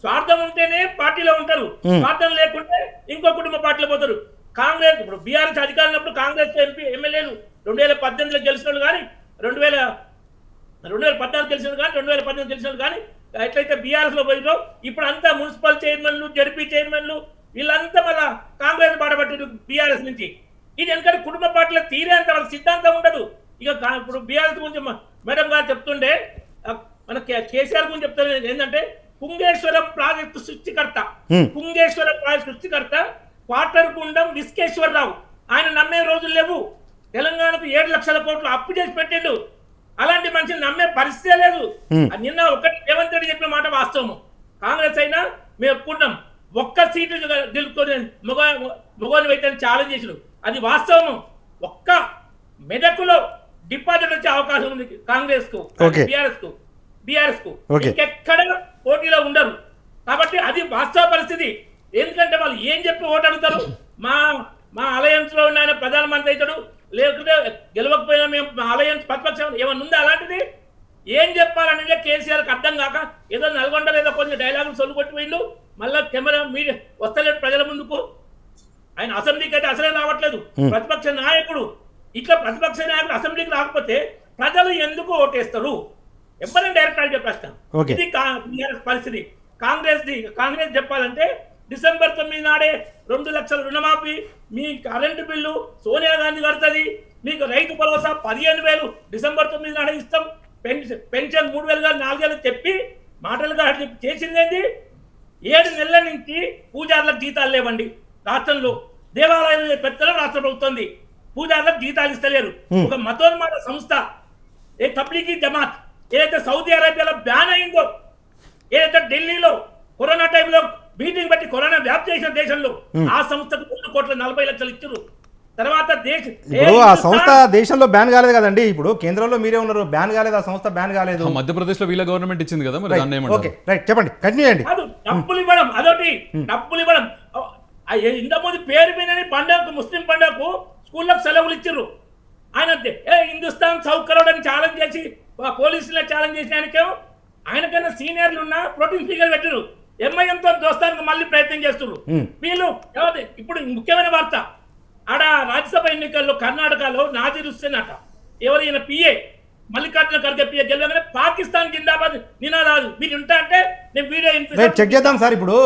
స్వార్థం ఉంటేనే పార్టీలో ఉంటారు, స్వార్థం లేకుంటే ఇంకో కుటుంబ పార్టీలో పోతారు. కాంగ్రెస్ ఇప్పుడు బీఆర్ఎస్ అధికారంలో కాంగ్రెస్ ఎంపీ ఎమ్మెల్యేలు 2018లో గెలిచిన వాళ్ళు కానీ 2014 గెలిచిన కానీ 2018 గెలిచిన కానీ ఎట్లయితే బీఆర్ఎస్ లో పోయినో ఇప్పుడు అంతా మున్సిపల్ చైర్మన్లు, జడ్పీ చైర్మన్లు వీళ్ళంతా మళ్ళా కాంగ్రెస్ బాటపట్టారు బీఆర్ఎస్ నుంచి. ఇది ఎందుకంటే కుటుంబ పార్టీలో తీరేంత వాళ్ళ సిద్ధాంతం ఉండదు. ఇక ఇప్పుడు బీఆర్ఎస్ గురించి మేడం గారు చెప్తుండే, మన కేసీఆర్ గురించి చెప్తారు ఏంటంటే కుంగేశ్వరం ప్రాజెక్టు సృష్టికర్త, కుంగేశ్వరం ప్రాజెక్టు సృష్టికర్త పాటర్గుండం విశ్వేశ్వరరావు. ఆయన నమ్మే రోజులు లేవు. తెలంగాణకు 7 లక్షల కోట్లు అప్పు చేసి పెట్టిండు. అలాంటి మనిషిని నమ్మే పరిస్థితే లేదు. నిన్న ఒకటి రేవంత్ రెడ్డి చెప్పిన మాట వాస్తవము. కాంగ్రెస్ అయినా మేము ఒప్పుకుంటాం, ఒక్క సీటు గెలుపుకొని మొగోని అయితే ఛాలెంజ్ చేసిడు, అది వాస్తవము. ఒక్క మెదకులో డిపాజిట్ వచ్చే అవకాశం ఉంది కాంగ్రెస్ కు, బీఆర్ఎస్ కు ఇంకెక్కడ పోటీలో ఉండరు. కాబట్టి అది వాస్తవ పరిస్థితి. ఎందుకంటే వాళ్ళు ఏం చెప్పి ఓటు అడుగుతారు? మా అలయన్స్ లో ఉన్న ప్రధానమంత్రి అవుతాడు, లేకుంటే గెలవకపోయినా మేము మా అలయన్స్ ప్రతిపక్షం ఏమన్నా ఉందా? అలాంటిది ఏం చెప్పాలనేది కేసీఆర్కి అర్థం కాక ఏదో నల్గొండ ఏదో కొంచెం డైలాగులు సొల్లు కొట్టిపోయిండు. మళ్ళా కెమెరా మీడియా వస్తలేదు ప్రజల ముందుకు. ఆయన అసెంబ్లీకి అయితే అసలే రావట్లేదు. ప్రతిపక్ష నాయకుడు, ఇట్లా ప్రతిపక్ష నాయకుడు అసెంబ్లీకి రాకపోతే ప్రజలు ఎందుకు ఓటేస్తారు? ఎవరైనా డైరెక్ట్ అడిగే ప్రశ్న. ఇది పరిస్థితి కాంగ్రెస్ చెప్పాలంటే డిసెంబర్ 9 నాడే 2 లక్షల రుణమాఫీ, మీ కరెంటు బిల్లు సోనియా గాంధీ కడుతుంది, మీకు రైతు భరోసా 15,000 డిసెంబర్ 9 నాడే ఇస్తాం, పెన్షన్ 3,000 4,000 చెప్పి మాటలుగా చేసిందేంటి? 7 నెలల నుంచి పూజారులకు జీతాలు లేవండి రాష్ట్రంలో. దేవాలయం పెద్దలు రాష్ట్ర ప్రభుత్వం పూజారులకు జీతాలు ఇస్తలేరు. ఒక మతోన్మాద సంస్థ తబ్లీగీ జమాత్ ఏదైతే సౌదీ అరేబియాలో బ్యాన్ అయిందో, ఏదైతే ఢిల్లీలో కరోనా టైంలో మీటింగ్ బట్టి కరోనా వ్యాప్తి చేసిన దేశంలో ఆ సంస్థకు 2 కోట్ల 40 లక్షలు ఇచ్చారు. తర్వాత ఇప్పుడు ఆ సంస్థ దేశంలో బ్యాన్ కాలేదు కదండి. ఇప్పుడు కేంద్రంలో మీరే ఉన్నారు, బ్యాన్ కాలేదు, ఆ సంస్థ బ్యాన్ కాలేదు. మధ్యప్రదేశ్ లో వీళ్ళ గవర్నమెంట్ ఇచ్చింది కదా, మరి దాన్ని ఏమంటారు? ఓకే రైట్, చెప్పండి, కంటిన్యూ చేయండి. డబ్బులు ఇవ్వడం అదొకటి, డబ్బులు ఇవ్వడం. ఇంతకుముందు పేరు మీద పండుగకు, ముస్లిం పండుగకు స్కూళ్ళకు సెలవులు ఇచ్చారు. ఆయన హిందుస్థాన్ సౌకర్యం అని ఛాలెంజ్ చేసి పోలీసులే ఛాలెంజ్ చేసిన ఆయనకన్నా సీనియర్లు ఉన్న ప్రోటీన్ ఫిగర్ పెట్టారు. ఎంఐఎంతో దోస్తానికి మళ్ళీ ప్రయత్నం చేస్తున్నారు వీళ్ళు. ఇప్పుడు ముఖ్యమైన వార్త, ఆడ రాజ్యసభ ఎన్నికల్లో కర్ణాటకలో నాజీర్ హుస్సేన్ అట, ఎవరైనా పిఏ మల్లికార్జున ఖర్గే పిఏ గెలవగానే పాకిస్తాన్ జిందాబాద్ నినాదాలు మీరు ఉంటా అంటే నేను వీడియో చెక్ చేద్దాం సార్. ఇప్పుడు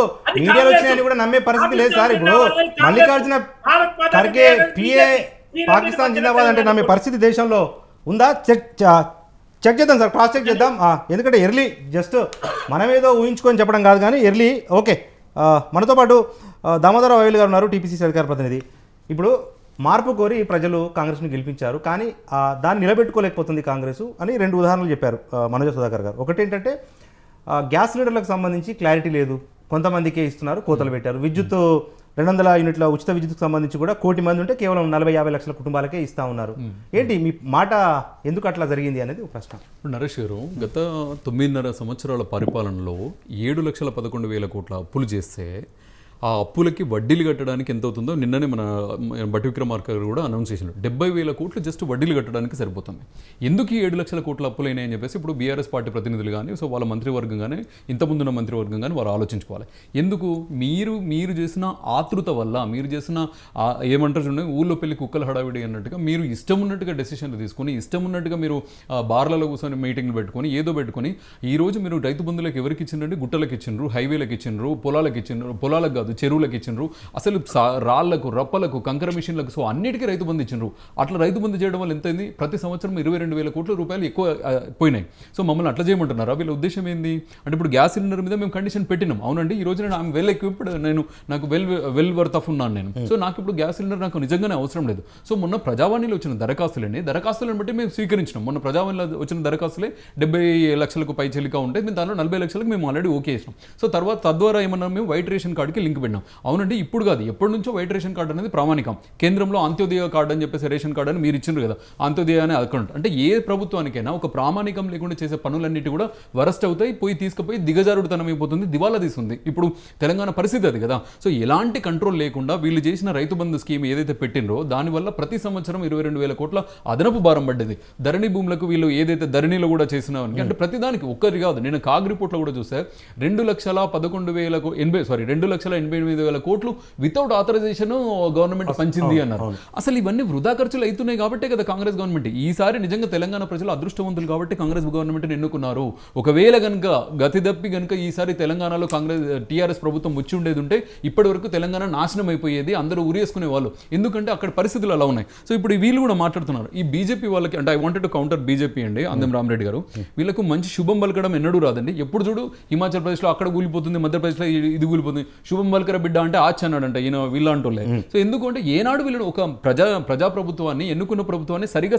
మీడియాలో వచ్చినాయని కూడా నమ్మే పరిస్థితి లేదు సార్. ఇప్పుడు మల్లికార్జున ఖర్గే పిఏ పాకిస్తాన్ జిందాబాద్ అంటే నమ్మే పరిస్థితి దేశంలో ఉందా? చెక్ చేద్దాం సార్, క్రాస్ చెక్ చేద్దాం. ఎందుకంటే ఎర్లీ జస్ట్ మనం ఏదో ఊహించుకొని చెప్పడం కాదు కానీ ఎర్లీ. ఓకే, మనతో పాటు దామోదర వైల్ గారు ఉన్నారు, టీపీసీసీ అధికార ప్రతినిధి. ఇప్పుడు మార్పు కోరి ప్రజలు కాంగ్రెస్ని గెలిపించారు, కానీ దాన్ని నిలబెట్టుకోలేకపోతుంది కాంగ్రెస్ అని 2 ఉదాహరణలు చెప్పారు మనోజ సుధాకర్ గారు. ఒకటి ఏంటంటే గ్యాస్ సిలిండర్లకు సంబంధించి క్లారిటీ లేదు, కొంతమందికే ఇస్తున్నారు, కోతలు పెట్టారు. విద్యుత్ 200 యూనిట్ల ఉచిత విద్యుత్కు సంబంధించి కూడా 1 కోటి మంది ఉంటే కేవలం 40-50 లక్షల కుటుంబాలకే ఇస్తా ఉన్నారు. ఏంటి మీ మాట ఎందుకు అట్లా జరిగింది అనేది ఒక ప్రశ్న. ఇప్పుడు నరేష్ గారు, గత 9.5 సంవత్సరాల పరిపాలనలో 7,11,000 కోట్ల అప్పులు చేస్తే ఆ అప్పులకి వడ్డీలు కట్టడానికి ఎంత అవుతుందో నిన్ననే మన బట్టి విక్రమార్క గారు కూడా అనౌన్స్ చేసినారు. 70,000 కోట్లు జస్ట్ వడ్డీలు కట్టడానికి సరిపోతుంది. ఎందుకు ఈ 7 లక్షల కోట్ల అప్పులైనాయని చెప్పేసి ఇప్పుడు బీఆర్ఎస్ పార్టీ ప్రతినిధులు కానీ, సో వాళ్ళ మంత్రివర్గం కానీ, ఇంతకుముందున్న మంత్రివర్గం కానీ వారు ఆలోచించుకోవాలి. ఎందుకు మీరు చేసిన ఆతృత వల్ల, మీరు చేసిన ఏమంటారు చూడండి, ఊళ్ళో పెళ్లి కుక్కల హడావిడి అన్నట్టుగా మీరు ఇష్టం ఉన్నట్టుగా డెసిషన్లు తీసుకొని, ఇష్టం ఉన్నట్టుగా మీరు బార్లలో కూర్చొని మీటింగ్లు పెట్టుకొని, ఏదో పెట్టుకొని, ఈ రోజు మీరు రైతు బంధువులకు ఎవరికి ఇచ్చిండ్రండి? గుట్టలకు ఇచ్చిండ్రు, హైవేలకు ఇచ్చిండ్రు, పొలాలకు ఇచ్చిండ్రు, పొలాలకు కాదు చెరువులకు ఇచ్చిండ్రు, అసలు రాళ్లకు, రప్పలకు, కంకర మిషన్లకు, సో అన్నిటికీ రైతు బంధు ఇచ్చిండ్రు. అట్లా రైతు బంధు చేయడం వల్ల ఎంత అయింది? ప్రతి సంవత్సరం 22,000 కోట్ల రూపాయలు ఎక్కువ పోయినాయి. సో మమ్మల్ని అట్లా చేయమంటున్నారా? వీళ్ళ ఉద్దేశం ఏంది అంటే, ఇప్పుడు గ్యాస్ సిలిండర్ మీద మేము కండిషన్ పెట్టినాం, అవునండి, ఈ రోజు నేను ఐఎమ్ వెల్ ఎక్విప్డ్, నాకు వెల్ వర్త్ ఆఫ్ ఉన్నాను నేను. సో నాకు ఇప్పుడు గ్యాస్ సిలిండర్ నాకు నిజంగానే అవసరం లేదు. సో మొన్న ప్రజావాణిలో వచ్చిన దరఖాస్తులను బట్టి మేము స్వీకరించినాం. మొన్న ప్రజావాణిలో వచ్చిన దరఖాస్తులే 70 లక్షలకు పై చెల్లిక ఉంటే మేము దానిలో 40 లక్షలకు మేము ఆల్రెడీ ఓకే చేసినాం. సో తర్వాత తద్వారా ఏమన్నా మేము వైట్ రేషన్ కార్డుకి లింక్ పెట్టినాం. అవునండి, ఇప్పుడు కాదు, ఎప్పటి నుంచో వైట్ రేషన్ కార్డు అనేది ప్రామాణికం. కేంద్రంలో అంత్యోదయ కార్డు అని చెప్పేసి రేషన్ కార్డు అని మీరు ఇచ్చిండ్రు కదా, అంత్యోదయ అనే అకౌంట్. అంటే ఏ ప్రభుత్వానికైనా ఒక ప్రామాణికం లేకుండా చేసే పనులన్నిటి కూడా వరస్ట్ అవుతాయి, తీసుకుపోయి దిగజారుడుతనం అయిపోతుంది, దివాలా తీస్తుంది. ఇప్పుడు తెలంగాణ పరిస్థితి అది కదా. సో ఎలాంటి కంట్రోల్ లేకుండా వీళ్ళు చేసిన రైతు బంధు స్కీమ్ ఏదైతే పెట్టినరో దానివల్ల ప్రతి సంవత్సరం 22,000 కోట్ల అదనపు భారం పడ్డది. ధరణి భూములకు వీళ్ళు ఏదైతే ధరణిలో కూడా చేసిన అంటే ప్రతిదానికి ఒక్కరి కాదు, నేను కాగ్ రిపోర్ట్లో కూడా చూస్తే 2,88,000 కోట్లు వితౌట్ ఆథరైజేషన్ గవర్నమెంట్ పంచింది అన్నారు. అసలు ఇవన్నీ వృధా ఖర్చులు అవుతున్నాయి కాబట్టే కదా కాంగ్రెస్ గవర్నమెంట్ ఈసారి నిజంగా తెలంగాణ ప్రజలు అదృష్టవంతులు కాబట్టి కాంగ్రెస్ గవర్నమెంట్ ఎన్నుకున్నారు. ఒకవేళ కనుక గతి తప్పి కనుక ఈసారి తెలంగాణలో టీఆర్ఎస్ ప్రభుత్వం వచ్చి ఉండేది ఉంటే ఇప్పటి వరకు తెలంగాణ నాశనం అయిపోయేది, అందరూ ఉరేసుకునే వాళ్ళు. ఎందుకంటే అక్కడ పరిస్థితులు అలా ఉన్నాయి. సో ఇప్పుడు వీళ్ళు కూడా మాట్లాడుతున్నారు, ఈ బీజేపీ వాళ్ళకి అంటే I wanted to counter BJP అండి, అందం రామరెడ్డి గారు, వీళ్ళకు మంచి శుభం పలకడం ఎన్నడూ రాదండి. ఎప్పుడు చూడు హిమాచల్ ప్రదేశ్లో అక్కడ కూలిపోతుంది, మధ్యప్రదేశ్లో ఇది కూలిపోతుంది, శుభం పలకర బిడ్డ అంటే అన్నాడంట ఈయన వీళ్ళంటోళ్ళే. సో ఎందుకంటే ఏనాడు వీళ్ళు ఒక ప్రజాప్రభుత్వాన్ని, ఎన్నుకున్న ప్రభుత్వాన్ని సరిగా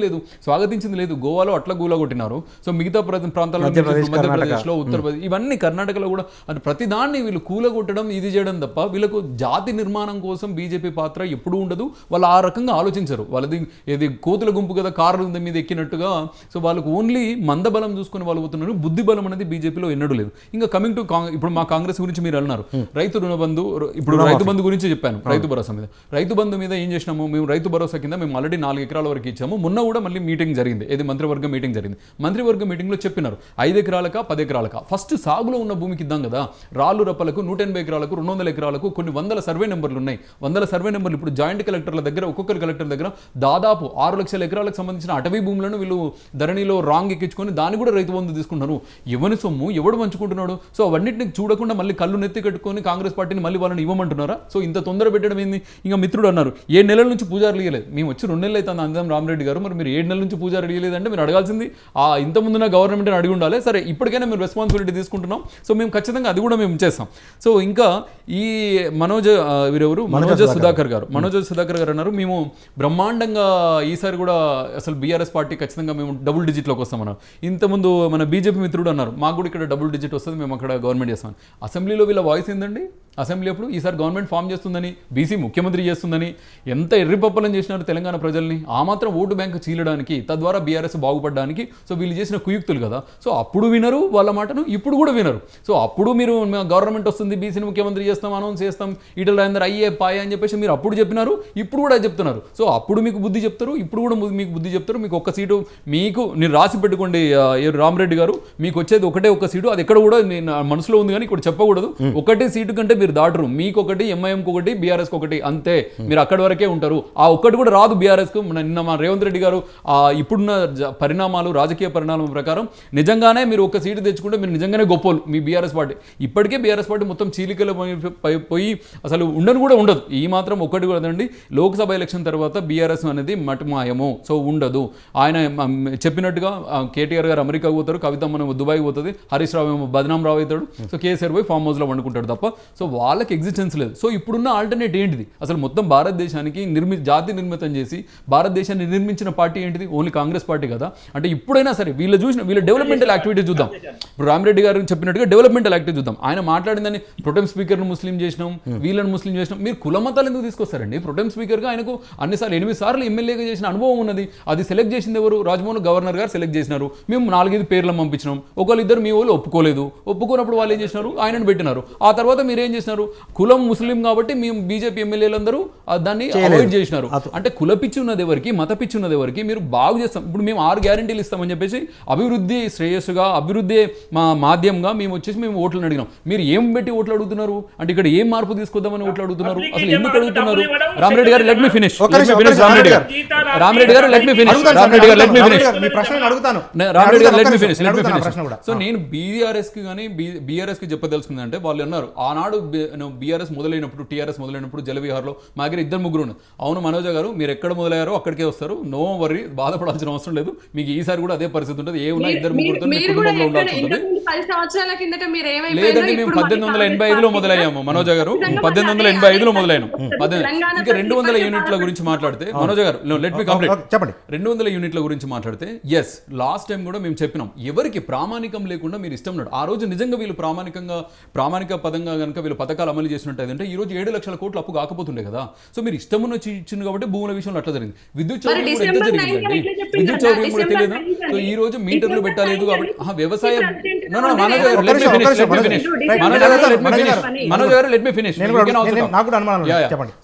లేదు, స్వాగతించింది లేదు. గోవాలో అట్లా గూలా కొట్టినారు. సో మిగతా ప్రాంతాల్లో మధ్యప్రదేశ్లో, ఉత్తరప్రదేశ్, ఇవన్నీ కర్ణాటకలో కూడా అంటే ప్రతిదాన్ని వీళ్ళు కూలగొట్టడం, ఇది చేయడం తప్ప వీళ్ళకు జాతి నిర్మాణం కోసం బీజేపీ పాత్ర ఎప్పుడూ ఉండదు. వాళ్ళు ఆ రకంగా ఆలోచించరు. వాళ్ళది ఏది కోతుల గుంపు కదా కార్ల మీద ఎక్కినట్టుగా. సో వాళ్ళకు ఓన్లీ మందబలం చూసుకుని వాళ్ళు పోతున్నారు. బుద్ధి బలం అనేది బీజేపీలో ఎన్నడూ లేదు. ఇంకా కమింగ్ టు ఇప్పుడు మా కాంగ్రెస్ గురించి మీరు అన్నారు, రైతు రుణబంధు, ఇప్పుడు రైతు బంధు గురించి చెప్పాను. రైతు భరోసా మీద, రైతు బంధు మీద ఏం చేసినాము మేము? రైతు భరోసా కింద మేము ఆల్రెడీ 4 ఎకరాల వరకు ఇచ్చాము. మొన్న కూడా మళ్ళీ మీటింగ్ జరిగింది, ఏది మంత్రివర్గ మీటింగ్ జరిగింది. మంత్రివర్గ మీటింగ్ లో చెప్పినారు 5 ఎకరాలక 10 ఎకరాలక ఫస్ట్ సాగులో ఉన్న భూమికి ఇద్దాం కదా. రాళ్ళు రప్పలకు 180 ఎకరాలకు 200 ఎకరాలకు కొన్ని వందల సర్వే నెంబర్లు ఉన్నాయి. 100 సర్వే నెంబర్లు ఇప్పుడు జాయింట్ కలెక్టర్ల దగ్గర, ఒక్కొక్కరు కలెక్టర్ దగ్గర దాదాపు 6 లక్షల ఎకరాలకు సంబంధించిన అటవీ భూములను వీళ్ళు ధరణిలో రాంగ్ ఎక్కించుకొని దాన్ని కూడా రైతు బంధు తీసుకుంటున్నారు. ఎవరి సొమ్ము ఎవడు పంచుకుంటున్నాడు? సో అవన్నింటిని చూడకుండా మళ్ళీ కళ్ళు నెత్తి కట్టుకొని కాంగ్రెస్ పార్టీని మళ్ళీ వాళ్ళని ఇవ్వమంటున్నారా? సో ఇంత తొందర పెట్టడం ఏంది? ఇంకా మిత్రుడు అన్నారు 7 నెలల నుంచి పూజారులు ఇవ్వలేదు. మేము వచ్చి 2 నెలలు అవుతుంది అందరం రామరెడ్డి గారు, మరి మీరు 7 నెలల నుంచి పూజారులు ఇవ్వలేదంటే మీరు అడగాల్సింది ఇంత ముందున్న గవర్నమెంట్ని అడిగి ఉండాలి. సరే ఇప్పటికైనా మీరు రెస్పాన్సిబిలిటీ తీసుకుంటున్నాం. సో మేము ఖచ్చితంగా అది కూడా మేము చేస్తాం. సో ఇంకా ఈ మనోజ్ సుధాకర్ గారు అన్నారు మేము బ్రహ్మాండంగా ఈసారి కూడా అసలు బీఆర్ఎస్ పార్టీ ఖచ్చితంగా మేము డబుల్ డిజిట్లోకి వస్తామన్నారు. ఇంతకుముందు మన బీజేపీ మిత్రుడు అన్నారు మాకు కూడా ఇక్కడ డబుల్ డిజిట్ వస్తుంది, మేము అక్కడ గవర్నమెంట్ చేస్తామని. అసెంబ్లీలో వీళ్ళ వాయిస్ ఏందండి? అసెంబ్లీ అప్పుడు ఈసారి గవర్నమెంట్ ఫామ్ చేస్తుందని, బీసీ ముఖ్యమంత్రి చేస్తుందని ఎంత ఎర్రిపప్పలం చేసినారు తెలంగాణ ప్రజల్ని. ఆ మాత్రం ఓటు బ్యాంకు చీలడానికి, తద్వారా బీఆర్ఎస్ బాగుపడడానికి. సో వీళ్ళు చేసిన కుయుక్తులు కదా. సో అప్పుడు వినరు వాళ్ళ మాటను, ఇప్పుడు కూడా వినరు. సో అప్పుడు మీరు గవర్నమెంట్ వస్తుంది, బీసీని ముఖ్యమంత్రి చేస్తాం, అనౌన్స్ చేస్తాం, ఈటల రాజేందర్ అయ్యే పాయ అని చెప్పేసి మీరు అప్పుడు చెప్పినారు, ఇప్పుడు కూడా చెప్తున్నారు. సో అప్పుడు మీకు బుద్ధి చెప్తారు, ఇప్పుడు కూడా మీకు బుద్ధి చెప్తారు. మీకు ఒక్క సీటు మీకు మీరు రాసి పెట్టుకోండి రామరెడ్డి గారు, మీకు వచ్చేది ఒక్క సీటు. అది ఎక్కడ కూడా మనసులో ఉంది కానీ ఇక్కడ చెప్పకూడదు. ఒకటే సీటు కంటే మీరు దాటరు. మీకు ఒకటి, ఎంఐఎంకి ఒకటి, బీఆర్ఎస్కి ఒకటి, అంతే. మీరు అక్కడి వరకే ఉంటారు. ఆ ఒక్కటి కూడా రాదు బీఆర్ఎస్కు. నిన్న మా రేవంత్ రెడ్డి గారు ఇప్పుడున్న పరిణామాలు, రాజకీయ పరిణామం ప్రకారం నిజంగానే మీరు ఒక సీటు తెచ్చుకుంటే మీరు నిజంగానే గొప్పలు మీ బీఆర్ఎస్ పార్టీ. ఇప్పటికే బీఆర్ఎస్ పార్టీ మొత్తం చీలికలు పోయి అసలు ఉండదు. ఈ మాత్రం ఒకటి కూడా అండి, లోక్సభ ఎలక్షన్ తర్వాత బీఆర్ఎస్ అనేది మటుమాయము. సో ఉండదు. ఆయన చెప్పినట్టుగా కేటీఆర్ గారు అమెరికా పోతారు, కవితమ్మ దుబాయ్ పోతుంది, హరీష్ రావు ఏమో బదనాం రావు అవుతాడు, సో కేసీఆర్ పోయి ఫామ్ హౌస్లో వండుకుంటాడు తప్ప. సో వాళ్ళకి ఎగ్జిస్టెన్స్ లేదు. సో ఇప్పుడున్న ఆల్టర్నేట్ ఏంటిది? అసలు మొత్తం భారతదేశానికి జాతి నిర్మితం చేసి భారతదేశాన్ని నిర్మించిన పార్టీ ఏంటిది? ఓన్లీ కాంగ్రెస్ పార్టీ కదా. అంటే ఇప్పుడైనా సరే వీళ్ళ డెవలప్మెంటల్ యాక్టివిటీ చూద్దాం. ఇప్పుడు రామిరెడ్డి గారు చెప్పినట్టుగా డెవలప్మెంటల్ యాక్టివిటీ చూద్దాం. ఆయన మాట్లాడిందని ప్రొటెం స్పీకర్ను ముస్లిం చేసినాం, వీళ్ళని ముస్లిం చేసినాం. మీరు కుల మతాలు ఎందుకు తీసుకొస్తారండి? ప్రొటెం స్పీకర్గా ఆయనకు అన్నిసార్లు 8 సార్లు ఎమ్మెల్యేగా చేసిన అనుభవం ఉన్నది. అది సెలెక్ట్ చేసింది ఎవరు? రాజ్మోహన్ గవర్నర్ గారు సెలెక్ట్ చేసినారు. మేము 4-5 పేర్లను పంపించినాం. ఒకళ్ళిద్దరు మీ వాళ్ళు ఒప్పుకున్నప్పుడు వాళ్ళు ఏం చేసినారు? ఆయనను పెట్టినారు. ఆ తర్వాత మీరు ఏం చేసినారు? కులం ముస్లిం కాబట్టి మేము బీజేపీ ఎమ్మెల్యేలందరూ దాన్ని అవాయిడ్ చేసినారు. అంటే కుల పిచ్చి ఉన్నది ఎవరికి, మత పిచ్చి ఉన్నది ఎవరికి? మీరు బాగు చేస్తాం. ఇప్పుడు మేము 6 గ్యారెంటీలు ఇస్తామని చెప్పేసి అభివృద్ధి శ్రేయస్సుగా, అభివృద్ధి మాధ్యమంగా మేము ఓట్లను అడిగినాం. మీరు ఏం పెట్టి ఓట్లు అడుగుతున్నారు? అంటే ఇక్కడ ఏం మార్పు తీసుకొద్దామని ఓట్లు అడుగుతున్నారు? అసలు ఎందుకు అడుగుతున్నారు? రామిరెడ్డి గారు లెట్ మీ ఫినిష్. సో నేను బీఆర్ఎస్ కి చెప్పదలుచుకుంది అంటే వాళ్ళు అన్నారు ఆనాడు బీఆర్ఎస్ మొదలైనప్పుడు, టీఆర్ఎస్ మొదలైనప్పుడు జలవిహార్లో మా దగ్గర 2-3 ఉన్నారు. అవును మనోజ గారు, మీరు ఎక్కడ మొదలయ్యారో అక్కడికే వస్తారు, నో వర్రీ, బాధపడాల్సిన అవసరం లేదు. మీకు ఈసారి కూడా అదే పరిస్థితి ఉంటుంది. ఏ ఉన్నా 2-3 కుటుంబంలో ఉండాల్సి ఉంటుంది. లేదండి, మేము 1885లో మొదలయ్యాము మనోజ గారు, 1885లో మొదలయ్యాము. ఇంకా 200 యూనిట్ల గురించి మాట్లాడితే మనోజ గారు లెట్ మీ కంప్లీట్. చెప్పండి. 200 యూనిట్ల గురించి మాట్లాడితే ఎస్, లాస్ట్ టైం కూడా మేము చెప్పినాం, ఎవరికి ప్రామాణికం లేకుండా మీరు ఇష్టం ఉన్నాడు. ఆ రోజు నిజంగా వీళ్ళు ప్రామాణిక పదంగా కనుక వీళ్ళు పథకాలు అమలు చేసినట్టు అంటే ఈ రోజు 7 లక్షల కోట్లు అప్పు కాకపోతుండే కదా. సో మీరు ఇష్టమున్న ఇచ్చింది కాబట్టి భూముల విషయంలో అట్లా జరిగింది. విద్యుత్ చౌర్యం కూడా ఎంత జరిగిందండి? విద్యుత్ చౌర్యం కూడా తెలియదు. సో ఈ రోజు మీటర్లు పెట్టలేదు కాబట్టి వ్యవసాయ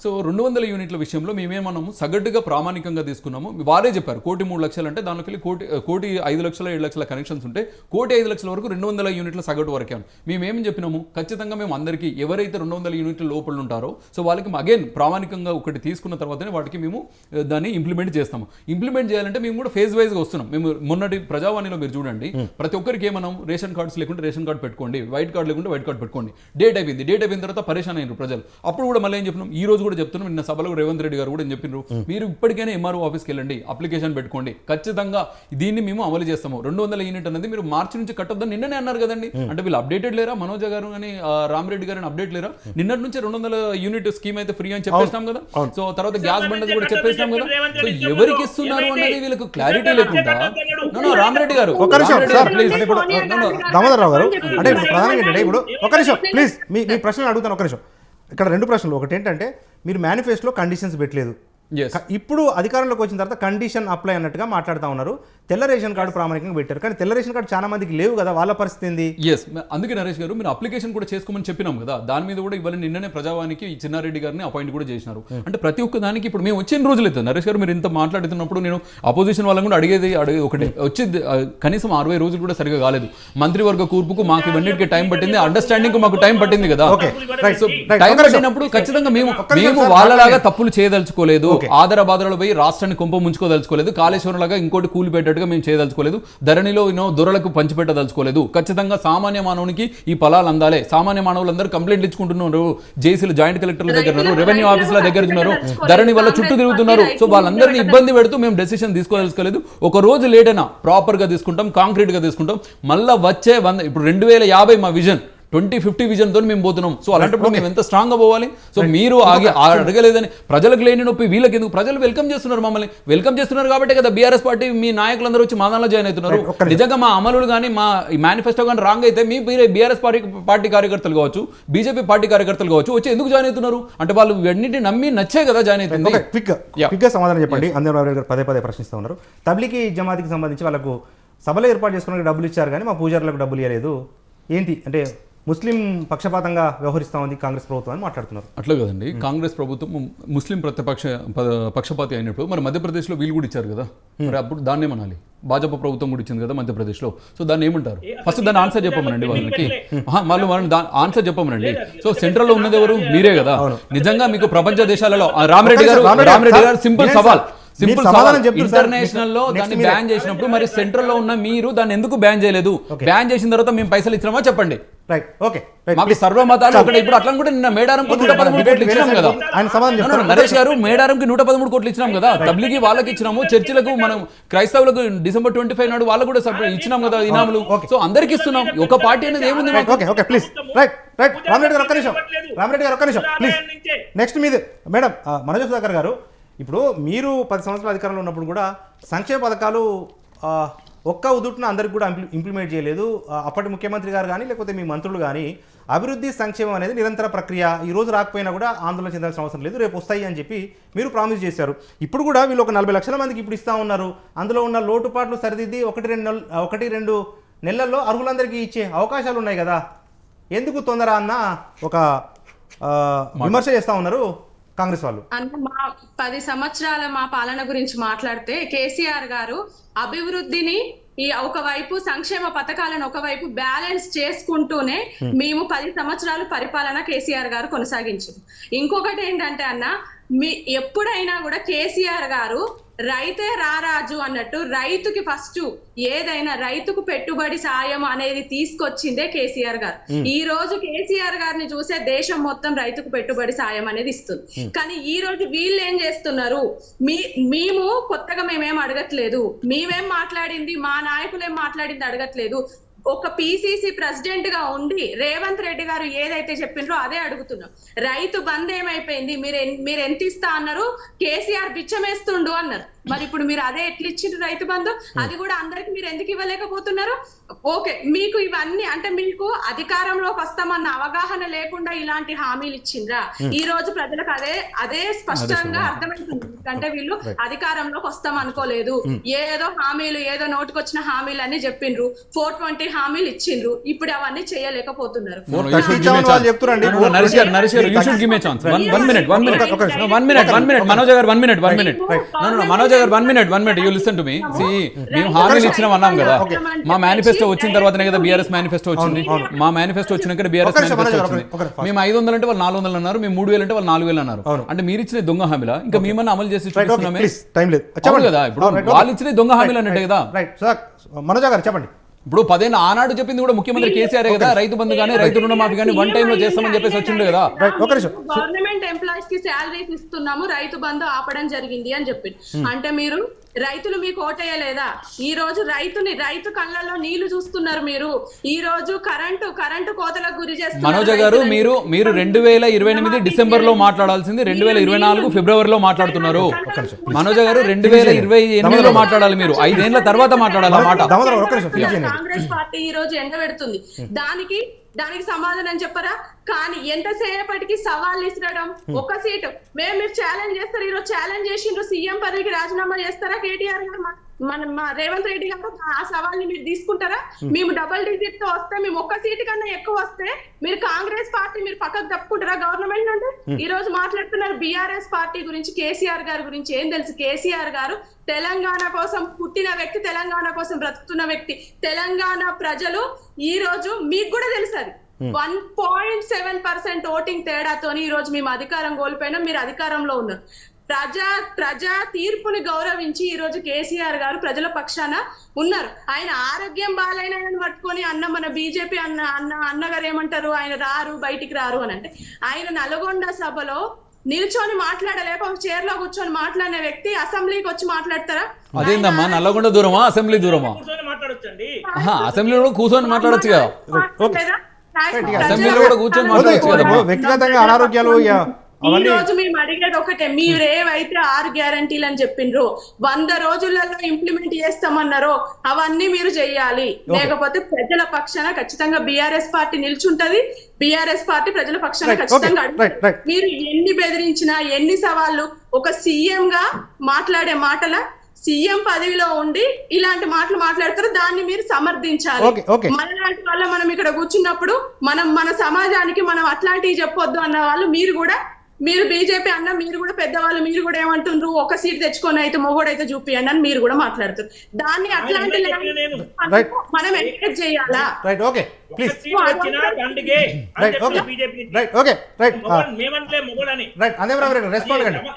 సో 200 యూనిట్ల విషయంలో మేమేమన్నాము, సగటుగా ప్రామాణికంగా తీసుకున్నాము. వారే చెప్పారు 1,03,00,000 అంటే దానిలోకి 1,05,00,000-7,00,000 కనెక్షన్స్ ఉంటే 1,05,00,000 వరకు 200 యూనిట్ల సగటు వరకే. మేమేం చెప్పినాము, ఖచ్చితంగా మేము అందరికీ ఎవరైతే 200 యూనిట్ల లోపల ఉంటారో సో వాళ్ళకి అగైన్ ప్రామాణికంగా ఒకటి తీసుకున్న తర్వాతనే వాటికి మేము దాన్ని ఇంప్లిమెంట్ చేస్తాము. ఇంప్లిమెంట్ చేయాలంటే మేము కూడా ఫేజ్ వైజ్గా వస్తున్నాం. మేము మొన్నటి ప్రజావాణిలో మీరు చూడండి, ప్రతి ఒక్కరికి ఏమన్నాం, రేషన్ కార్డ్స్ లేకుంటే రేషన్ కార్డు పెట్టుకోండి, వైట్ కార్డు లేకుంటే వైట్ కార్డు పెట్టుకోండి. డేట్ అయిపోయిన తర్వాత పరేషాన్ అయినారు ప్రజలు. అప్పుడు కూడా మళ్ళీ ఏం చెప్పినాం, ఈ రోజు కూడా చెప్తున్నాం, నిన్న సభలో రేవంత్ రెడ్డి గారు కూడా ఏం చెప్పినారు, మీరు ఇప్పటికైనా ఎంఆర్ఓ ఆఫీస్కి వెళ్ళండి, అప్లికేషన్ పెట్టుకోండి, ఖచ్చితంగా దీన్ని మేము అమలు చేస్తాము. 200 యూనిట్ అనేది మీరు మార్చి నుంచి కట్టొద్దని నిన్ననే అన్నారు కదండి. అంటే వీళ్ళు అప్డేటెడ్ లేరా? మనోజ గారు అని రామిరెడ్డి గారు అప్డేట్ లేరా? నిన్నటి నుంచి 200 యూనిట్ స్కీమ్ అయితే ఫ్రీ అని చెప్పేస్తాం కదా. సో తర్వాత గ్యాస్ బండది కూడా చెప్పేస్తాం కదా. సో ఎవరికి ఇస్తున్నారు అనేది వీళ్ళకు క్లారిటీ లేకుండా రామిరెడ్డి గారు దామోదరరావు గారు అంటే ఇప్పుడు ప్రధానంగా ఏంటంటే ఇప్పుడు ఒక నిమిషం ప్లీజ్ మీ ప్రశ్నలు అడుగుతాను. ఒక నిమిషం. ఇక్కడ 2 ప్రశ్నలు. ఒకటి ఏంటంటే మీరు మేనిఫెస్టోలో కండిషన్స్ పెట్టలేదు, ఇప్పుడు అధికారంలోకి వచ్చిన తర్వాత కండిషన్ అప్లై అన్నట్టుగా మాట్లాడుతూ ఉన్నారు. తెల్ల రేషన్ కార్డు ప్రామాణికంగా పెట్టారు, కానీ తెల్ల రేషన్ కార్డు చాలా మందికి లేవు కదా, వాళ్ళ పరిస్థితి ఏంది? ఎస్, అందుకే నరేష్ గారు మీరు అప్లికేషన్ కూడా చేసుకోమని చెప్పినాం కదా. దాని మీద కూడా ఇవాళ నిన్ననే ప్రజావానికి చిన్నారెడ్డి గారిని అపాయింట్ కూడా చేసినారు. అంటే ప్రతి ఒక్క దానికి ఇప్పుడు మేము వచ్చిన రోజులు అవుతుంది నరేష్ గారు. మీరు ఇంత మాట్లాడుతున్నప్పుడు నేను అపోజిషన్ వాళ్ళని కూడా అడిగేది ఒకటే, వచ్చి కనీసం 60 రోజులు కూడా సరిగా కాలేదు. మంత్రివర్గ కూర్పుకు మాకు ఇవన్నిటికీ టైం పట్టింది, అండర్స్టాండింగ్ మాకు టైం పట్టింది కదా. టైం పట్టినప్పుడు ఖచ్చితంగా మేము వాళ్ళలాగా తప్పులు చేయదలుచుకోలేదు, ఆదర బాధలు పోయి రాష్ట్రాన్ని కొంప ముంచుకోదలుచుకోలేదు, కాళేశ్వరం లాగా ఇంకోటి కూలి పెట్టేట్టుగా మేము చేయదలుచుకోలేదు, ధరణిలో దొరలకు పంచిపెట్టదలుచుకోలేదు. ఖచ్చితంగా సామాన్య మానవునికి ఈ ఫలాలు అందాలే. సామాన్య మానవులందరూ కంప్లైంట్ ఇచ్చుకుంటున్నారు, జేసీలు జాయింట్ కలెక్టర్ల దగ్గర ఉన్నారు, రెవెన్యూ ఆఫీసుల దగ్గర ఉన్నారు, ధరణి వల్ల చుట్టూ తిరుగుతున్నారు. సో వాళ్ళందరినీ ఇబ్బంది పెడుతూ మేము డెసిషన్ తీసుకోదలుచుకోలేదు. ఒక రోజు లేట్ అయినా ప్రాపర్ గా తీసుకుంటాం, కాంక్రీట్ గా తీసుకుంటాం. మళ్ళీ వచ్చే ఇప్పుడు 2050 మా విజన్, 2050 విజన్ తో మేము పోతున్నాం. సో అలాంటప్పుడు మేము ఎంత స్ట్రాంగ్ గా పోవాలి? సో మీరు అడగలేదని ప్రజలకు లేని నొప్పి వీళ్ళకి ఎందుకు? ప్రజలు వెల్కమ్ చేస్తున్నారు, మమ్మల్ని వెల్కమ్ చేస్తున్నారు కాబట్టి కదా బీఆర్ఎస్ పార్టీ మీ నాయకులందరూ వచ్చి మా దానిలో జాయిన్ అవుతున్నారు. నిజంగా మా అమలులు కానీ మా మేనిఫెస్టో కానీ రాంగ్ అయితే మీ బీఆర్ఎస్ పార్టీ కార్యకర్తలు కావచ్చు, బీజేపీ పార్టీ కార్యకర్తలు కావచ్చు వచ్చి ఎందుకు జాయిన్ అవుతున్నారు? అంటే వాళ్ళు అన్నింటినీ నమ్మి నచ్చే కదా జాయిన్ అవుతుంది. క్విక్ గా సమాధానం చెప్పండి. అందరూ పదే ప్రశ్నిస్తూ ఉన్నారు. తబ్లిగీ జమాతికి సంబంధించి వాళ్ళకు సభలో ఏర్పాటు చేసుకోవడానికి డబ్బులు ఇచ్చారు కానీ మా పూజారులకు డబ్బులు ఇవ్వలేదు, ఏంటి అంటే ముస్లిం పక్షపాతంగా వ్యవహరిస్తామని కాంగ్రెస్ ప్రభుత్వం అని మాట్లాడుతున్నారు. అట్లా కదండి, కాంగ్రెస్ ప్రభుత్వం ముస్లిం పక్షపాతి అయినప్పుడు మరి మధ్యప్రదేశ్లో వీళ్ళు కూడా ఇచ్చారు కదా, మరి అప్పుడు దాన్ని ఏమనాలి? భాజపా ప్రభుత్వం కూడా ఇచ్చింది కదా మధ్యప్రదేశ్లో. సో దాన్ని ఏమంటారు? ఫస్ట్ దాన్ని ఆన్సర్ చెప్పమనండి వాళ్ళకి, వాళ్ళు ఆన్సర్ చెప్పమనండి. సో సెంట్రల్ లో ఉన్నది ఎవరు? మీరే కదా. నిజంగా మీకు ప్రపంచ దేశాలలో రామిరెడ్డి గారు సింపుల్ సవాల్, ఇంటర్నేషనల్ లో దాన్ని బ్యాన్ చేసినప్పుడు మరి సెంట్రల్ లో ఉన్న మీరు దాన్ని ఎందుకు బ్యాన్ చేయలేదు? బ్యాన్ చేసిన తర్వాత మేము పైసలు ఇచ్చినామా చెప్పండి. మాకు సర్వమతాలు ఒకటి. ఇప్పుడు అట్లా కూడా నిన్న మేడారంకి 113 కోట్లు ఇచ్చినాం కదా నరేష్ గారు, మేడారంకి 113 కోట్లు ఇచ్చినాం కదా. తబ్లిగీ వాళ్ళకి ఇచ్చినాము, చర్చిలకు మనం క్రైస్తవులకు December 25 నాడు వాళ్ళకు కూడా ఇచ్చినాం కదా ఇనాములు. సో అందరికి ఇస్తున్నాం. ఒక పార్టీ అనేది ఏముంది? Please right right Gujarat Rama Reddy గారు ఒక్క నిమిషం ఇవ్వట్లేదు. రామరెడ్డి గారు ఒక్క నిమిషం ప్లీజ్ ఆదాయం నుంచే. నెక్స్ట్ మీది మేడం మనోజ్ సుధాకర్ గారు ఇప్పుడు మీరు 10 సంవత్సరాల అధికారంలో ఉన్నప్పుడు కూడా సంక్షేమ పథకాలు ఒక్క ఉదుటున అందరికి కూడా ఇంప్లిమెంట్ చేయలేదు. అప్పటి ముఖ్యమంత్రి గారు కానీ లేకపోతే మీ మంత్రులు కానీ అభివృద్ధి సంక్షేమం అనేది నిరంతర ప్రక్రియ, ఈ రోజు రాకపోయినా కూడా ఆందోళన చెందాల్సిన అవసరం లేదు, రేపు వస్తాయి అని చెప్పి మీరు ప్రామిస్ చేశారు. ఇప్పుడు కూడా వీళ్ళు ఒక 40 లక్షల మందికి ఇప్పుడు ఇస్తా ఉన్నారు. అందులో ఉన్న లోటుపాట్లు సరిదిద్ది 1-2 నెలల్లో అర్హులందరికీ ఇచ్చే అవకాశాలు ఉన్నాయి కదా, ఎందుకు తొందర అన్న ఒక విమర్శ చేస్తూ ఉన్నారు కాంగ్రెస్ వాళ్ళు. అంటే మా 10 సంవత్సరాల మా పాలన గురించి మాట్లాడితే కేసీఆర్ గారు అభివృద్ధిని ఒకవైపు సంక్షేమ పథకాలను ఒకవైపు బ్యాలెన్స్ చేసుకుంటూనే మేము 10 సంవత్సరాలు పరిపాలన కేసీఆర్ గారు కొనసాగించారు. ఇంకొకటి ఏంటంటే అన్న, ఎప్పుడైనా కూడా కేసీఆర్ గారు రైతే రారాజు అన్నట్టు రైతుకి ఫస్ట్ ఏదైనా రైతుకు పెట్టుబడి సాయం అనేది తీసుకొచ్చిందే కేసీఆర్ గారు. ఈ రోజు కేసీఆర్ గారిని చూసే దేశం మొత్తం రైతుకు పెట్టుబడి సాయం అనేది ఇస్తుంది. కానీ ఈ రోజు వీళ్ళు ఏం చేస్తున్నారు, మేము కొత్తగా మేమేం అడగట్లేదు, మేమేం మాట్లాడింది మా నాయకులు ఏం మాట్లాడింది అడగట్లేదు. ఒక పిసిసి ప్రెసిడెంట్ గా ఉండి రేవంత్ రెడ్డి గారు ఏదైతే చెప్పిండ్రో అదే అడుగుతున్నాం. రైతు బంద్ ఏమైపోయింది, మీరు ఎంత ఇస్తా అన్నారు, కేసీఆర్ బిచ్చమేస్తుండు అన్నారు. మరి ఇప్పుడు మీరు అదే ఎట్లా ఇచ్చిండ్రు రైతు బంధు, అది కూడా అందరికి మీరు ఎందుకు ఇవ్వలేకపోతున్నారు? ఓకే, మీకు ఇవన్నీ అంటే మీకు అధికారంలోకి వస్తామన్న అవగాహన లేకుండా ఇలాంటి హామీలు ఇచ్చిండ్రా? ఈ రోజు ప్రజలకు అదే స్పష్టంగా అర్థమవుతుంది. అంటే వీళ్ళు అధికారంలోకి వస్తాం అనుకోలేదు, ఏదో హామీలు ఏదో నోటుకొచ్చిన హామీలు అని చెప్పిండ్రు, 420 హామీలు ఇచ్చిండ్రు, ఇప్పుడు అవన్నీ చేయలేకపోతున్నారు. మేము హామీలు ఇచ్చినాం అన్నాం కదా, మా మేనిఫెస్టో వచ్చిన తర్వాతనే కదా బీఆర్ఎస్ మేనిఫెస్టో వచ్చింది. మా మేనిఫెస్టో వచ్చినాక బీఆర్ఎస్ మేనిఫెస్టో వచ్చింది. మేము 500 అంటే వాళ్ళు 400 అన్నారు, మేము 3000 అంటే వాళ్ళు 4000 అన్నారు. అంటే మీరు ఇచ్చిన దొంగ హామీలా ఇంకా మేమన్నా అమలు చేసి చూపిస్తున్నామే కదా? ఇప్పుడు వాళ్ళు ఇచ్చిన దొంగ హామీలు అన్నట్టే కదా. మనోజ్ గారు చెప్పండి. ఇప్పుడు 10 ఏళ్ళ ఆనాడు చెప్పింది కూడా ముఖ్యమంత్రి కేసీఆర్ కదా, రైతు బంధు కానీ రైతు రుణమాఫీ కానీ 1 టైమ్ లో చేస్తామని చెప్పేసి వచ్చిండు కదా. గవర్నమెంట్ ఎంప్లాయీస్ కి శాలరీస్ ఇస్తున్నాము, రైతు బంధు ఆపడం జరిగింది అని చెప్పి అంటే మీరు రైతులు మీకు ఓటేయలేదా? ఈ రోజు రైతు కళ్ళల్లో నీళ్లు చూస్తున్నారు. మీరు ఈ రోజు కరెంటు కోతలకు గురి చేస్తున్నారు. మనోజ గారు మీరు 2028 డిసెంబర్ లో మాట్లాడాల్సింది 2024 ఫిబ్రవరిలో మాట్లాడుతున్నారు. మనోజ గారు 2028లో మాట్లాడాలి, మీరు 5 ఏళ్ల తర్వాత మాట్లాడాలి మాట. కాంగ్రెస్ పార్టీ ఈ రోజు ఎండబెడుతుంది, దానికి సమాధానం చెప్పరా? కానీ ఎంతసేపటికి సవాల్ ఇస్తడం, ఒక సీటు మీరు ఛాలెంజ్ చేస్తారు. ఈరోజు ఛాలెంజ్ చేసిండ్రు, సీఎం పదవికి రాజీనామా చేస్తారా కేటీఆర్ గారు? మా రేవంత్ రెడ్డి గారు ఆ సవాల్ని మీరు తీసుకుంటారా? మేము డబుల్ డిజిట్ తో వస్తే, మేము ఒక్క సీటు కన్నా ఎక్కువ వస్తే మీరు కాంగ్రెస్ పార్టీ మీరు పక్కకు తప్పుకుంటారా గవర్నమెంట్ నుండి? ఈ రోజు మాట్లాడుతున్నారు బీఆర్ఎస్ పార్టీ గురించి, కేసీఆర్ గారి గురించి ఏం తెలుసు? కేసీఆర్ గారు తెలంగాణ కోసం పుట్టిన వ్యక్తి, తెలంగాణ కోసం బ్రతుకుతున్న వ్యక్తి. తెలంగాణ ప్రజలు ఈ రోజు మీకు కూడా తెలుసు, 1.7% ఓటింగ్ తేడాతోని ఈ రోజు మేము అధికారం కోల్పోయినా మీరు అధికారంలో ఉన్నారు. ప్రజా తీర్పుని గౌరవించి ఈ రోజు కేసీఆర్ గారు ప్రజల పక్షాన ఉన్నారు. ఆయన ఆరోగ్యం బాగాలైన పట్టుకొని మన బీజేపీ అన్నగారు ఏమంటారు, ఆయన బయటికి రారు అని అంటే, ఆయన నల్గొండ సభలో నిల్చొని మాట్లాడలేక ఒక చైర్ లో కూర్చొని మాట్లాడిన వ్యక్తి అసెంబ్లీకి వచ్చి మాట్లాడతారా? అదేందమ్మా, నల్గొండ దూరమా అసెంబ్లీ దూరమా? అసెంబ్లీలో కూర్చొని మాట్లాడొచ్చు కదా, అసెంబ్లీలో కూడా కూర్చొని మాట్లాడొచ్చు కదా. వ్యక్తిగతంగా అనారోగ్యాలు ఈ రోజు మేము అడిగేది ఒకటే, మీరేవైతే 6 గ్యారంటీలు అని చెప్పిండ్రో 100 రోజులలో ఇంప్లిమెంట్ చేస్తామన్నారో అవన్నీ మీరు చెయ్యాలి. లేకపోతే ప్రజల పక్షాన ఖచ్చితంగా బీఆర్ఎస్ పార్టీ నిల్చుంటది. బీఆర్ఎస్ పార్టీ ప్రజల పక్షాన ఖచ్చితంగా మీరు ఎన్ని బెదిరించినా, ఎన్ని సవాళ్ళు, ఒక సీఎం గా మాట్లాడే మాటల సీఎం పదవిలో ఉండి ఇలాంటి మాటలు మాట్లాడతారు, దాన్ని మీరు సమర్థించాలి. మనలాంటి వల్ల మనం ఇక్కడ కూర్చున్నప్పుడు మన సమాజానికి మనం అట్లాంటివి చెప్పొద్దు అన్న వాళ్ళు మీరు బీజేపీ అన్న మీరు కూడా పెద్దవాళ్ళు, మీరు కూడా ఏమంటుండ్రు, ఒక సీట్ తెచ్చుకొని అయితే మొగోడైతే చూపియండి అని మీరు కూడా మాట్లాడుతారు. దాన్ని అట్లాంటి మనం ఎంకరేజ్ చేయాలా?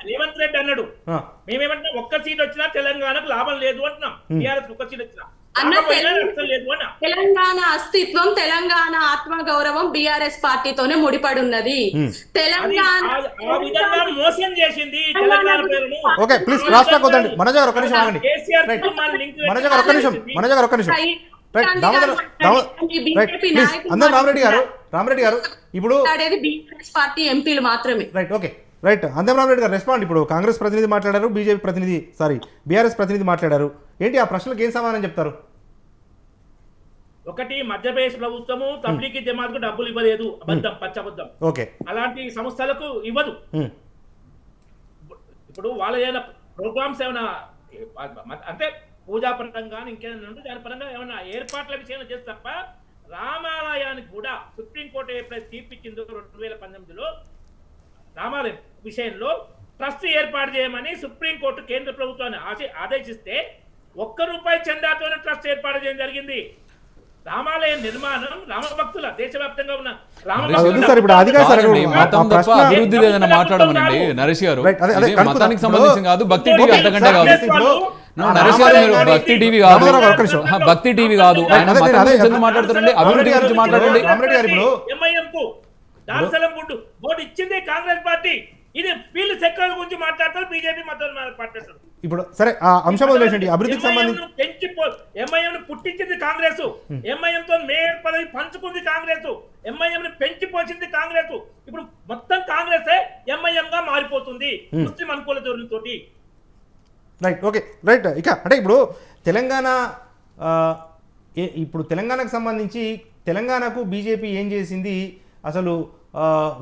రేవంత్ రెడ్డి అన్నాడు, మేమేమంటే ఒక్క సీట్ వచ్చినా తెలంగాణకు లాభం లేదు అంటున్నాం. టీఆర్ఎస్ ఒక్క సీట్ వచ్చినా తెలంగాణ అస్తిత్వం, తెలంగాణ ఆత్మ గౌరవం బీఆర్ఎస్ పార్టీతోనే ముడిపడి ఉన్నది. తెలంగాణ మోసం చేసింది తెలంగాణ పేరును. రైట్ గాంధీ దామోదర్ గారు మాట్లాడేది రైట్ BJP ప్లీజ్ నాయకులు అందరం రామరెడ్డి గారు ఇప్పుడు మాట్లాడేది బీఆర్ఎస్ పార్టీ ఎంపీలు మాత్రమే. రైట్ ఓకే రైట్ అందరం రామరెడ్డి గారు రెస్పాండ్. ఇప్పుడు కాంగ్రెస్ ప్రతినిధి మాట్లాడారు, బీజేపీ ప్రతినిధి బీఆర్ఎస్ ప్రతినిధి మాట్లాడారు. ఏంటి ఆ ప్రశ్నలకు ఏం సమాధానం చెప్తారు? ఒకటి, మధ్యప్రదేశ్ ప్రభుత్వము తబ్లీగీ జమాత్కు డబ్బులు ఇవ్వలేదు, అబద్ధం, పచ్చబద్ధం. ఓకే అలాంటి సంస్థలకు ఇవ్వదు. ఇప్పుడు వాళ్ళ ఏమైనా ప్రోగ్రామ్స్ ఏమైనా అంటే పూజాపరంగా ఇంకేమైనా ఉంటే దాని పరంగా ఏమైనా ఏర్పాట్ల విషయంలో చేస్తే తప్ప రామాలయానికి కూడా సుప్రీంకోర్టు ఎప్పుడైతే తీర్పిచ్చిందో 2018లో రామాలయం విషయంలో ట్రస్ట్ ఏర్పాటు చేయమని సుప్రీంకోర్టు కేంద్ర ప్రభుత్వాన్ని ఆదేశిస్తే ₹1 చందాతోనే ట్రస్ట్ ఏర్పాటు చేయడం జరిగింది. రామాలయ నిర్మాణం రామభక్తుల దేశవ్యాప్తంగా ఉన్న మతం తప్ప అభివృద్ధి ఏదైనా మాట్లాడమనండి నరేష్ గారు. ఇది మతానికి సంబంధించి కాదు, భక్తి టీవీ అంతకంటే కాదు. నరేష్ గారు మీరు భక్తి టీవీ కాదు, భక్తి టీవీ కాదు. ఆయన మతం గురించి ఎందుకు మాట్లాడుతారండి? అభివృద్ధి గురించి మాట్లాడండి. దార్సలం బోర్డు ఇచ్చింది కాంగ్రెస్ పార్టీ. ఇది వీళ్ళు సెక్యులర్ గురించి మాట్లాడతారు, బీజేపీ మతం మాట్లాడతారు. ఇప్పుడు సరే ఆ అంశం వదిలేసండి. అభివృద్ధికి సంబంధించి ఎంఐఎం పుట్టించింది కాంగ్రెస్, ఎంఐఎం తో మేయర్ పదవి పంచుకుంది కాంగ్రెస్, ఎంఐఎం ని పెంచి పోసింది కాంగ్రెస్. ఇప్పుడు మొత్తం కాంగ్రెస్ ఎంఐఎం గా మారిపోతుంది ముస్లిం అనుకూల ధోరణితోటి. Right okay right. ఇక అంటే ఇప్పుడు తెలంగాణకు సంబంధించి తెలంగాణకు బీజేపీ ఏం చేసింది? అసలు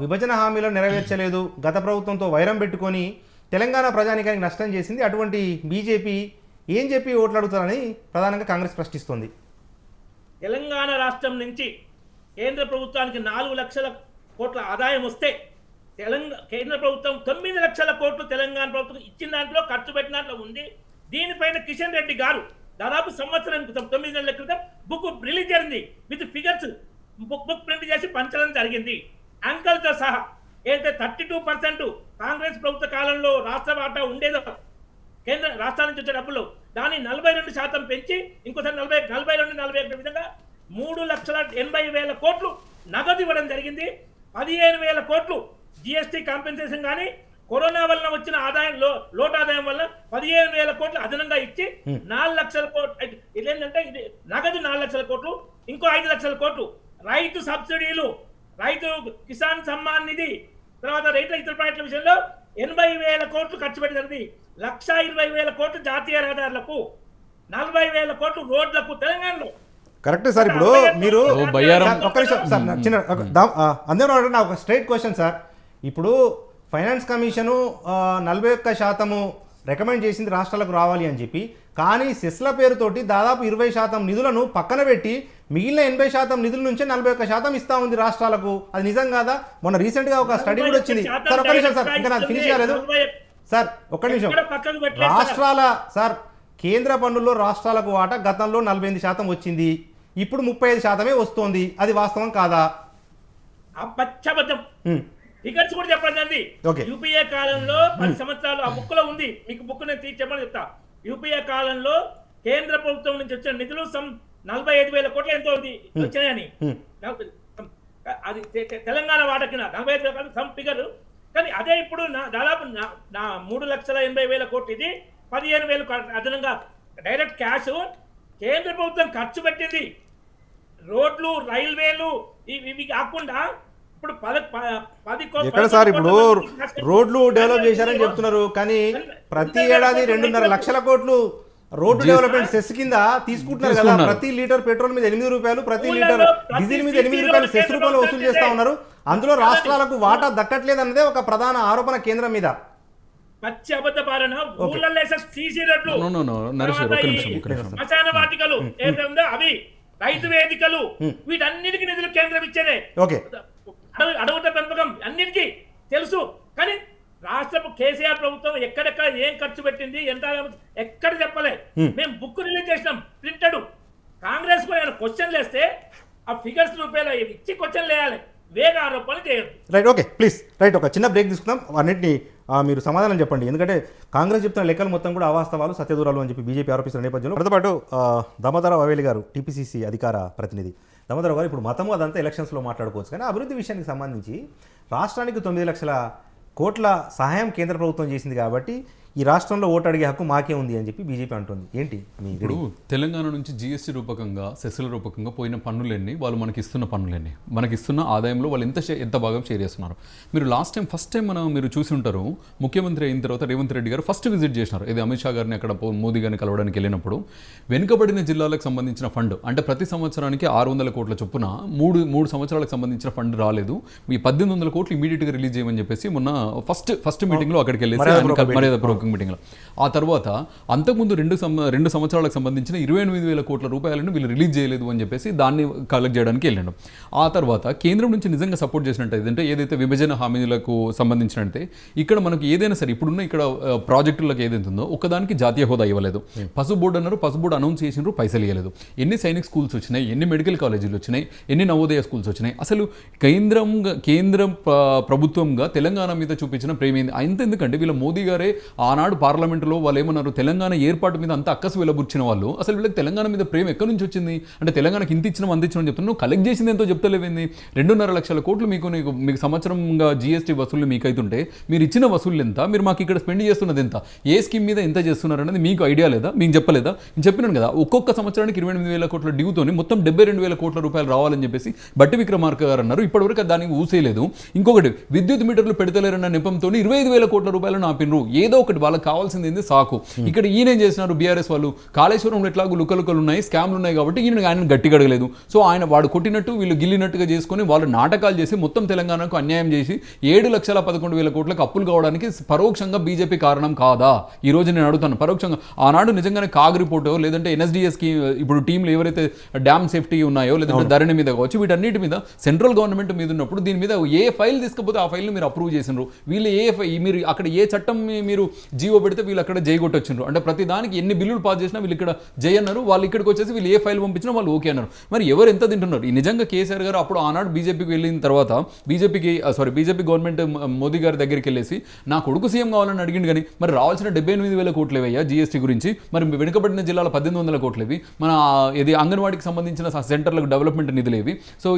విభజన హామీలను నెరవేర్చలేదు, గత ప్రభుత్వంతో వైరం పెట్టుకొని తెలంగాణ ప్రజానికానికి నష్టం చేసింది. అటువంటి బీజేపీ ఏం చెప్పి ఓట్లు అడుగుతారని ప్రధానంగా కాంగ్రెస్ ప్రశ్నిస్తోంది. తెలంగాణ రాష్ట్రం నుంచి కేంద్ర ప్రభుత్వానికి 4 లక్షల కోట్ల ఆదాయం వస్తే కేంద్ర ప్రభుత్వం 9 లక్షల కోట్లు తెలంగాణ ప్రభుత్వం ఇచ్చిన దాంట్లో ఖర్చు పెట్టిన దాంట్లో ఉంది. దీనిపైన కిషన్ రెడ్డి గారు దాదాపు సంవత్సరం క్రితం 9 నెలల క్రితం బుక్ రిలీజ్ జరిగింది విత్ ఫిగర్స్. బుక్ ప్రింట్ చేసి పంచడం జరిగింది అంకల్తో సహా. ఏదైతే 32% కాంగ్రెస్ ప్రభుత్వ కాలంలో రాష్ట్ర వాటా ఉండేదో కేంద్ర రాష్ట్రాల నుంచి వచ్చే డబ్బులు, దాన్ని 42% పెంచి ఇంకోసారి 42-41 విధంగా 3,80,000 కోట్లు నగదు ఇవ్వడం జరిగింది. 15,000 కోట్లు జిఎస్టీ కాంపెన్సేషన్ కానీ కరోనా వలన వచ్చిన ఆదాయంలో లోటు ఆదాయం వల్ల 15,000 కోట్లు అదనంగా ఇచ్చి 4 లక్షల కోట్లు. ఇదేంటంటే ఇది నగదు 4 లక్షల కోట్లు, ఇంకో 5 లక్షల కోట్లు రైతు సబ్సిడీలు, రైతు కిసాన్ సమ్మాన్ నిధి, తర్వాత రైతుల ఇతర ప్రాజెక్టుల విషయంలో 80,000 కోట్లు ఖర్చు పెట్టినది. 1,20,000 కోట్లు జాతీయ రహదారులకు, 40,000 కోట్లు రోడ్లకు తెలంగాణలో. కరెక్టే సార్. ఇప్పుడు మీరు ఒక్క నిమిషం సార్, చిన్న అందరూ నా ఒక స్ట్రైట్ క్వశ్చన్ సార్. ఇప్పుడు ఫైనాన్స్ కమిషను 41% రికమెండ్ చేసింది రాష్ట్రాలకు రావాలి అని చెప్పి, కానీ సెస్ల పేరుతోటి దాదాపు 20% నిధులను పక్కన పెట్టి మిగిలిన 80% నిధుల నుంచే 41% ఇస్తా ఉంది రాష్ట్రాలకు. అది నిజం కాదా? మొన్న రీసెంట్ గా ఒక స్టడీ కూడా వచ్చింది సార్. ఒక్క నిమిషం సార్, ఇంకా నాకు ఫినిష్ కాలేదు సార్, ఒక్క నిమిషం. రాష్ట్రాల సార్ కేంద్ర పన్నుల్లో రాష్ట్రాలకు వాటా గతంలో 48% వచ్చింది, ఇప్పుడు 35% వస్తోంది. అది వాస్తవం కాదా? ఫిగర్స్ కూడా చెప్పండి. యూపీఏ కాలంలో 10 సంవత్సరాలు ఆ బుక్ లో ఉంది, మీకు బుక్ నేను తీసి చెప్పని చెప్తా. యూపీఏ కాలంలో కేంద్ర ప్రభుత్వం నుంచి వచ్చిన నిధులు 45,000 కోట్లు ఎంతో వచ్చినాయని, అది తెలంగాణ వాటా కింద 45,000 సమ్ ఫిగర్. కానీ అదే ఇప్పుడు దాదాపు 3,80,000 కోట్లు, ఇది 15,000 అదనంగా డైరెక్ట్ క్యాష్ కేంద్ర ప్రభుత్వం ఖర్చు పెట్టింది. రోడ్లు, రైల్వేలు ఇవి కాకుండా ఇప్పుడు 10 ఎక్కడ సార్ ఇప్పుడు రోడ్లు డెవలప్ చేశారని చెప్తున్నారు, కానీ ప్రతి ఏడాది 2.5 లక్షల కోట్లు రోడ్డు డెవలప్మెంట్ సెస్ కింద తీసుకుంటున్నారు కదా. ప్రతి లీటర్ పెట్రోల్ మీద 8 రూపాయలు, ప్రతి లీటర్ డీజిల్ మీద 8 రూపాయలు సెస్ రూపంలో వసూలు చేస్తా ఉన్నారు. అందులో రాష్ట్రాలకు వాటా దక్కట్లేదు అన్నదే ఒక ప్రధాన ఆరోపణ కేంద్రం మీద. పచ్చి అబద్ధ పాలన, ఊళ్ళల్లో సీసీ రోడ్లు, శ్మశాన వాటికలు ఏదైతే అవి, రైతు వేదికలు, వీటన్నిటికీ నిధులు కేంద్రం ఇచ్చేదే. అడవుల పెంపకం అన్నిటికీ తెలుసు. కానీ రాష్ట్ర కేసీఆర్ ప్రభుత్వం ఎక్కడెక్కడ ఏం ఖర్చు పెట్టింది, ఎంత ఎక్కడ చెప్పలే. మేము బుక్ రిలీజ్ చేసినాం ప్రింటెడ్. కాంగ్రెస్ కూడా క్వశ్చన్లు వేస్తే ఆ ఫిగర్స్ రూపాయలు ఇచ్చి క్వశ్చన్లు వేయాలి, వేగ ఆరోపణలు చేయదు. Right okay please right. ఒక చిన్న బ్రేక్ తీసుకుందాం, అన్నింటినీ మీరు సమాధానం చెప్పండి. ఎందుకంటే కాంగ్రెస్ చెప్తున్న లెక్కలు మొత్తం కూడా అవాస్తవాలు, సత్యదూరాలు అని చెప్పి బీజేపీ ఆరోపిస్తున్న నేపథ్యంలో మనతో పాటు దామోదర అవేలి గారు, టీపీసీసీ అధికార ప్రతినిధి. దామోదర గారు, ఇప్పుడు మతము అదంతా ఎలక్షన్స్లో మాట్లాడుకోవచ్చు, కానీ అభివృద్ధి విషయానికి సంబంధించి రాష్ట్రానికి 9 లక్షల కోట్ల సహాయం కేంద్ర ప్రభుత్వం చేసింది కాబట్టి ఈ రాష్ట్రంలో ఓటు అడిగే హక్కు మాకే ఉంది అని చెప్పి బీజేపీ అంటుంది. ఏంటి మీ ఇప్పుడు తెలంగాణ నుంచి జీఎస్టీ రూపకంగా సెస్సుల రూపకంగా పోయిన పన్నులన్నీ, వాళ్ళు మనకి ఇస్తున్న పన్నులన్నీ, మనకి ఇస్తున్న ఆదాయంలో వాళ్ళు ఎంత భాగం షేర్ చేస్తున్నారు. మీరు ఫస్ట్ టైం మీరు చూసి ఉంటారు, ముఖ్యమంత్రి అయిన తర్వాత రేవంత్ రెడ్డి గారు ఫస్ట్ విజిట్ చేసినారు. ఇది అమిత్ షా గారిని అక్కడ మోదీ గారిని కలవడానికి వెళ్ళినప్పుడు వెనుకబడిన జిల్లాలకు సంబంధించిన ఫండ్ అంటే ప్రతి సంవత్సరానికి 600 కోట్ల చొప్పున మూడు సంవత్సరాలకు సంబంధించిన ఫండ్ రాలేదు, ఈ 1800 కోట్లు ఇమీడియట్గా రిలీజ్ చేయమని చెప్పేసి మొన్న ఫస్ట్ మీటింగ్లో అక్కడికి వెళ్ళేసి మర్యాదపూర్వక మీటింగ్లో. ఆ తర్వాత అంతకుముందు రెండు సంవత్సరాలకు సంబంధించిన 28,000 కోట్ల రూపాయలను వీళ్ళు రిలీజ్ చేయలేదు అని చెప్పేసి దాన్ని కలెక్ట్ చేయడానికి వెళ్ళాడు. ఆ తర్వాత కేంద్రం నుంచి నిజంగా సపోర్ట్ చేసినట్టు అంటే ఏదైతే విభజన హామీలకు సంబంధించినట్టే ఇక్కడ మనకి ఏదైనా సరే ఇప్పుడున్న ఇక్కడ ప్రాజెక్టులకు ఏదైతే ఉందో ఒకదానికి జాతీయ హోదా ఇవ్వలేదు. పసుపు బోర్డు అన్నారు, పసుపు బోర్డు అనౌన్స్ చేసినారు, పైసలు ఇవ్వలేదు. ఎన్ని సైనిక్ స్కూల్స్ వచ్చినాయి, ఎన్ని మెడికల్ కాలేజీలు వచ్చినాయి, ఎన్ని నవోదయ స్కూల్స్ వచ్చినాయి. అసలు కేంద్ర ప్రభుత్వంగా తెలంగాణ మీద చూపించిన ప్రేమ ఏంది? ఎందుకంటే వీళ్ళ మోదీ గారే ఆనాడు పార్లమెంటులో వాళ్ళు ఏమన్నారు, తెలంగాణ ఏర్పాటు మీద అంత అక్కసు వెలబుచ్చిన వాళ్ళు అసలు వీళ్ళకి తెలంగాణ మీద ప్రేమ ఎక్కడి నుంచి వచ్చింది అంటే తెలంగాణకి ఇంత ఇచ్చినాం అందించడం చెప్తున్నాను, నువ్వు కలెక్ట్ చేసింది ఎంతో చెప్తలేవేంది? 2.5 లక్షల కోట్లు మీకు సంవత్సరంగా జీఎస్టీ వసూళ్లు మీకు అవుతుంటే మీరు ఇచ్చిన వసూళ్ళు ఎంత, మీరు మాకు ఇక్కడ స్పెండ్ చేస్తున్నది ఎంత, ఏ స్కీమ్ మీద ఎంత చేస్తున్నారు అనేది మీకు ఐడియా లేదా? మీకు చెప్పలేదా? నేను చెప్పినాను కదా, ఒక్కొక్క సంవత్సరానికి 28,000 కోట్ల డ్యూతోని మొత్తం 72,000 కోట్ల రూపాయలు రావాలని చెప్పేసి బట్టి విక్రమార్క గారు అన్నారు. ఇప్పటివరకు దానికి ఊసేయలేదు. ఇంకొకటి, విద్యుత్ మీటర్లు పెడతలేరన్న నెపంతో 25,000 కోట్ల రూపాయలు ఆపినరు. ఏదో ఒకటి వాళ్ళకి కావాల్సింది ఏంది సాకు. ఇక్కడ ఈయన చేసినారు బీఆర్ఎస్ వాళ్ళు, కాళేశ్వరంలో ఎట్లాగో లుకలుకలు ఉన్నాయి, స్కామ్లు ఉన్నాయి కాబట్టి ఆయన గట్టిగా అడగలేదు. సో వాడు కొట్టినట్టు వీళ్ళు గిల్లినట్టుగా చేసుకొని వాళ్ళు నాటకాలు చేసి మొత్తం తెలంగాణకు అన్యాయం చేసి 7,11,000 కోట్లకు అప్పులు కావడానికి పరోక్షంగా బీజేపీ కారణం కాదా? ఈ రోజు నేను అడుగుతాను, పరోక్షంగా ఆనాడు నిజంగానే కాగ్ రిపోర్టో లేదంటే ఎన్ఎస్డిఎస్కి ఇప్పుడు టీంలు ఎవరైతే డ్యామ్ సేఫ్టీ ఉన్నాయో లేదంటే ధరణి మీద కావచ్చు, వీటన్నిటి మీద సెంట్రల్ గవర్నమెంట్ మీద ఉన్నప్పుడు దీని మీద ఏ ఫైల్ తీసుకపోతే ఆ ఫైల్ని మీరు అప్రూవ్ చేసినారు. వీళ్ళు మీరు అక్కడ ఏ చట్టం మీరు జీవో పెడితే వీళ్ళు అక్కడ జై కొట్టొచ్చిండ్రు. అంటే ప్రతి దానికి ఎన్ని బిల్లులు పాస్ చేసినా వీళ్ళు ఇక్కడ జై అన్నారు, వాళ్ళు ఇక్కడికి వచ్చేసి వీళ్ళు ఏ ఫైల్ పంపించినా వాళ్ళు ఓకే అన్నారు. మరి ఎవరు ఎంత తింటున్నారు? ఈ నిజంగా కేసీఆర్ గారు అప్పుడు ఆనాడు బీజేపీకి వెళ్ళిన తర్వాత బీజేపీ గవర్నమెంట్ మోదీ గారి దగ్గరికి వెళ్ళేసి నా కొడుకు సీఎం కావాలని అడిగిండు, కానీ మరి రావాల్సిన 78,000 కోట్లు ఏవయ్యా జీఎస్టీ గురించి, మరి వెనుకబడిన జిల్లాల 1,800 కోట్లేవి, మన ఇది అంగన్వాడికి సంబంధించిన సెంటర్లకు డెవలప్మెంట్ నిధులేవి, సో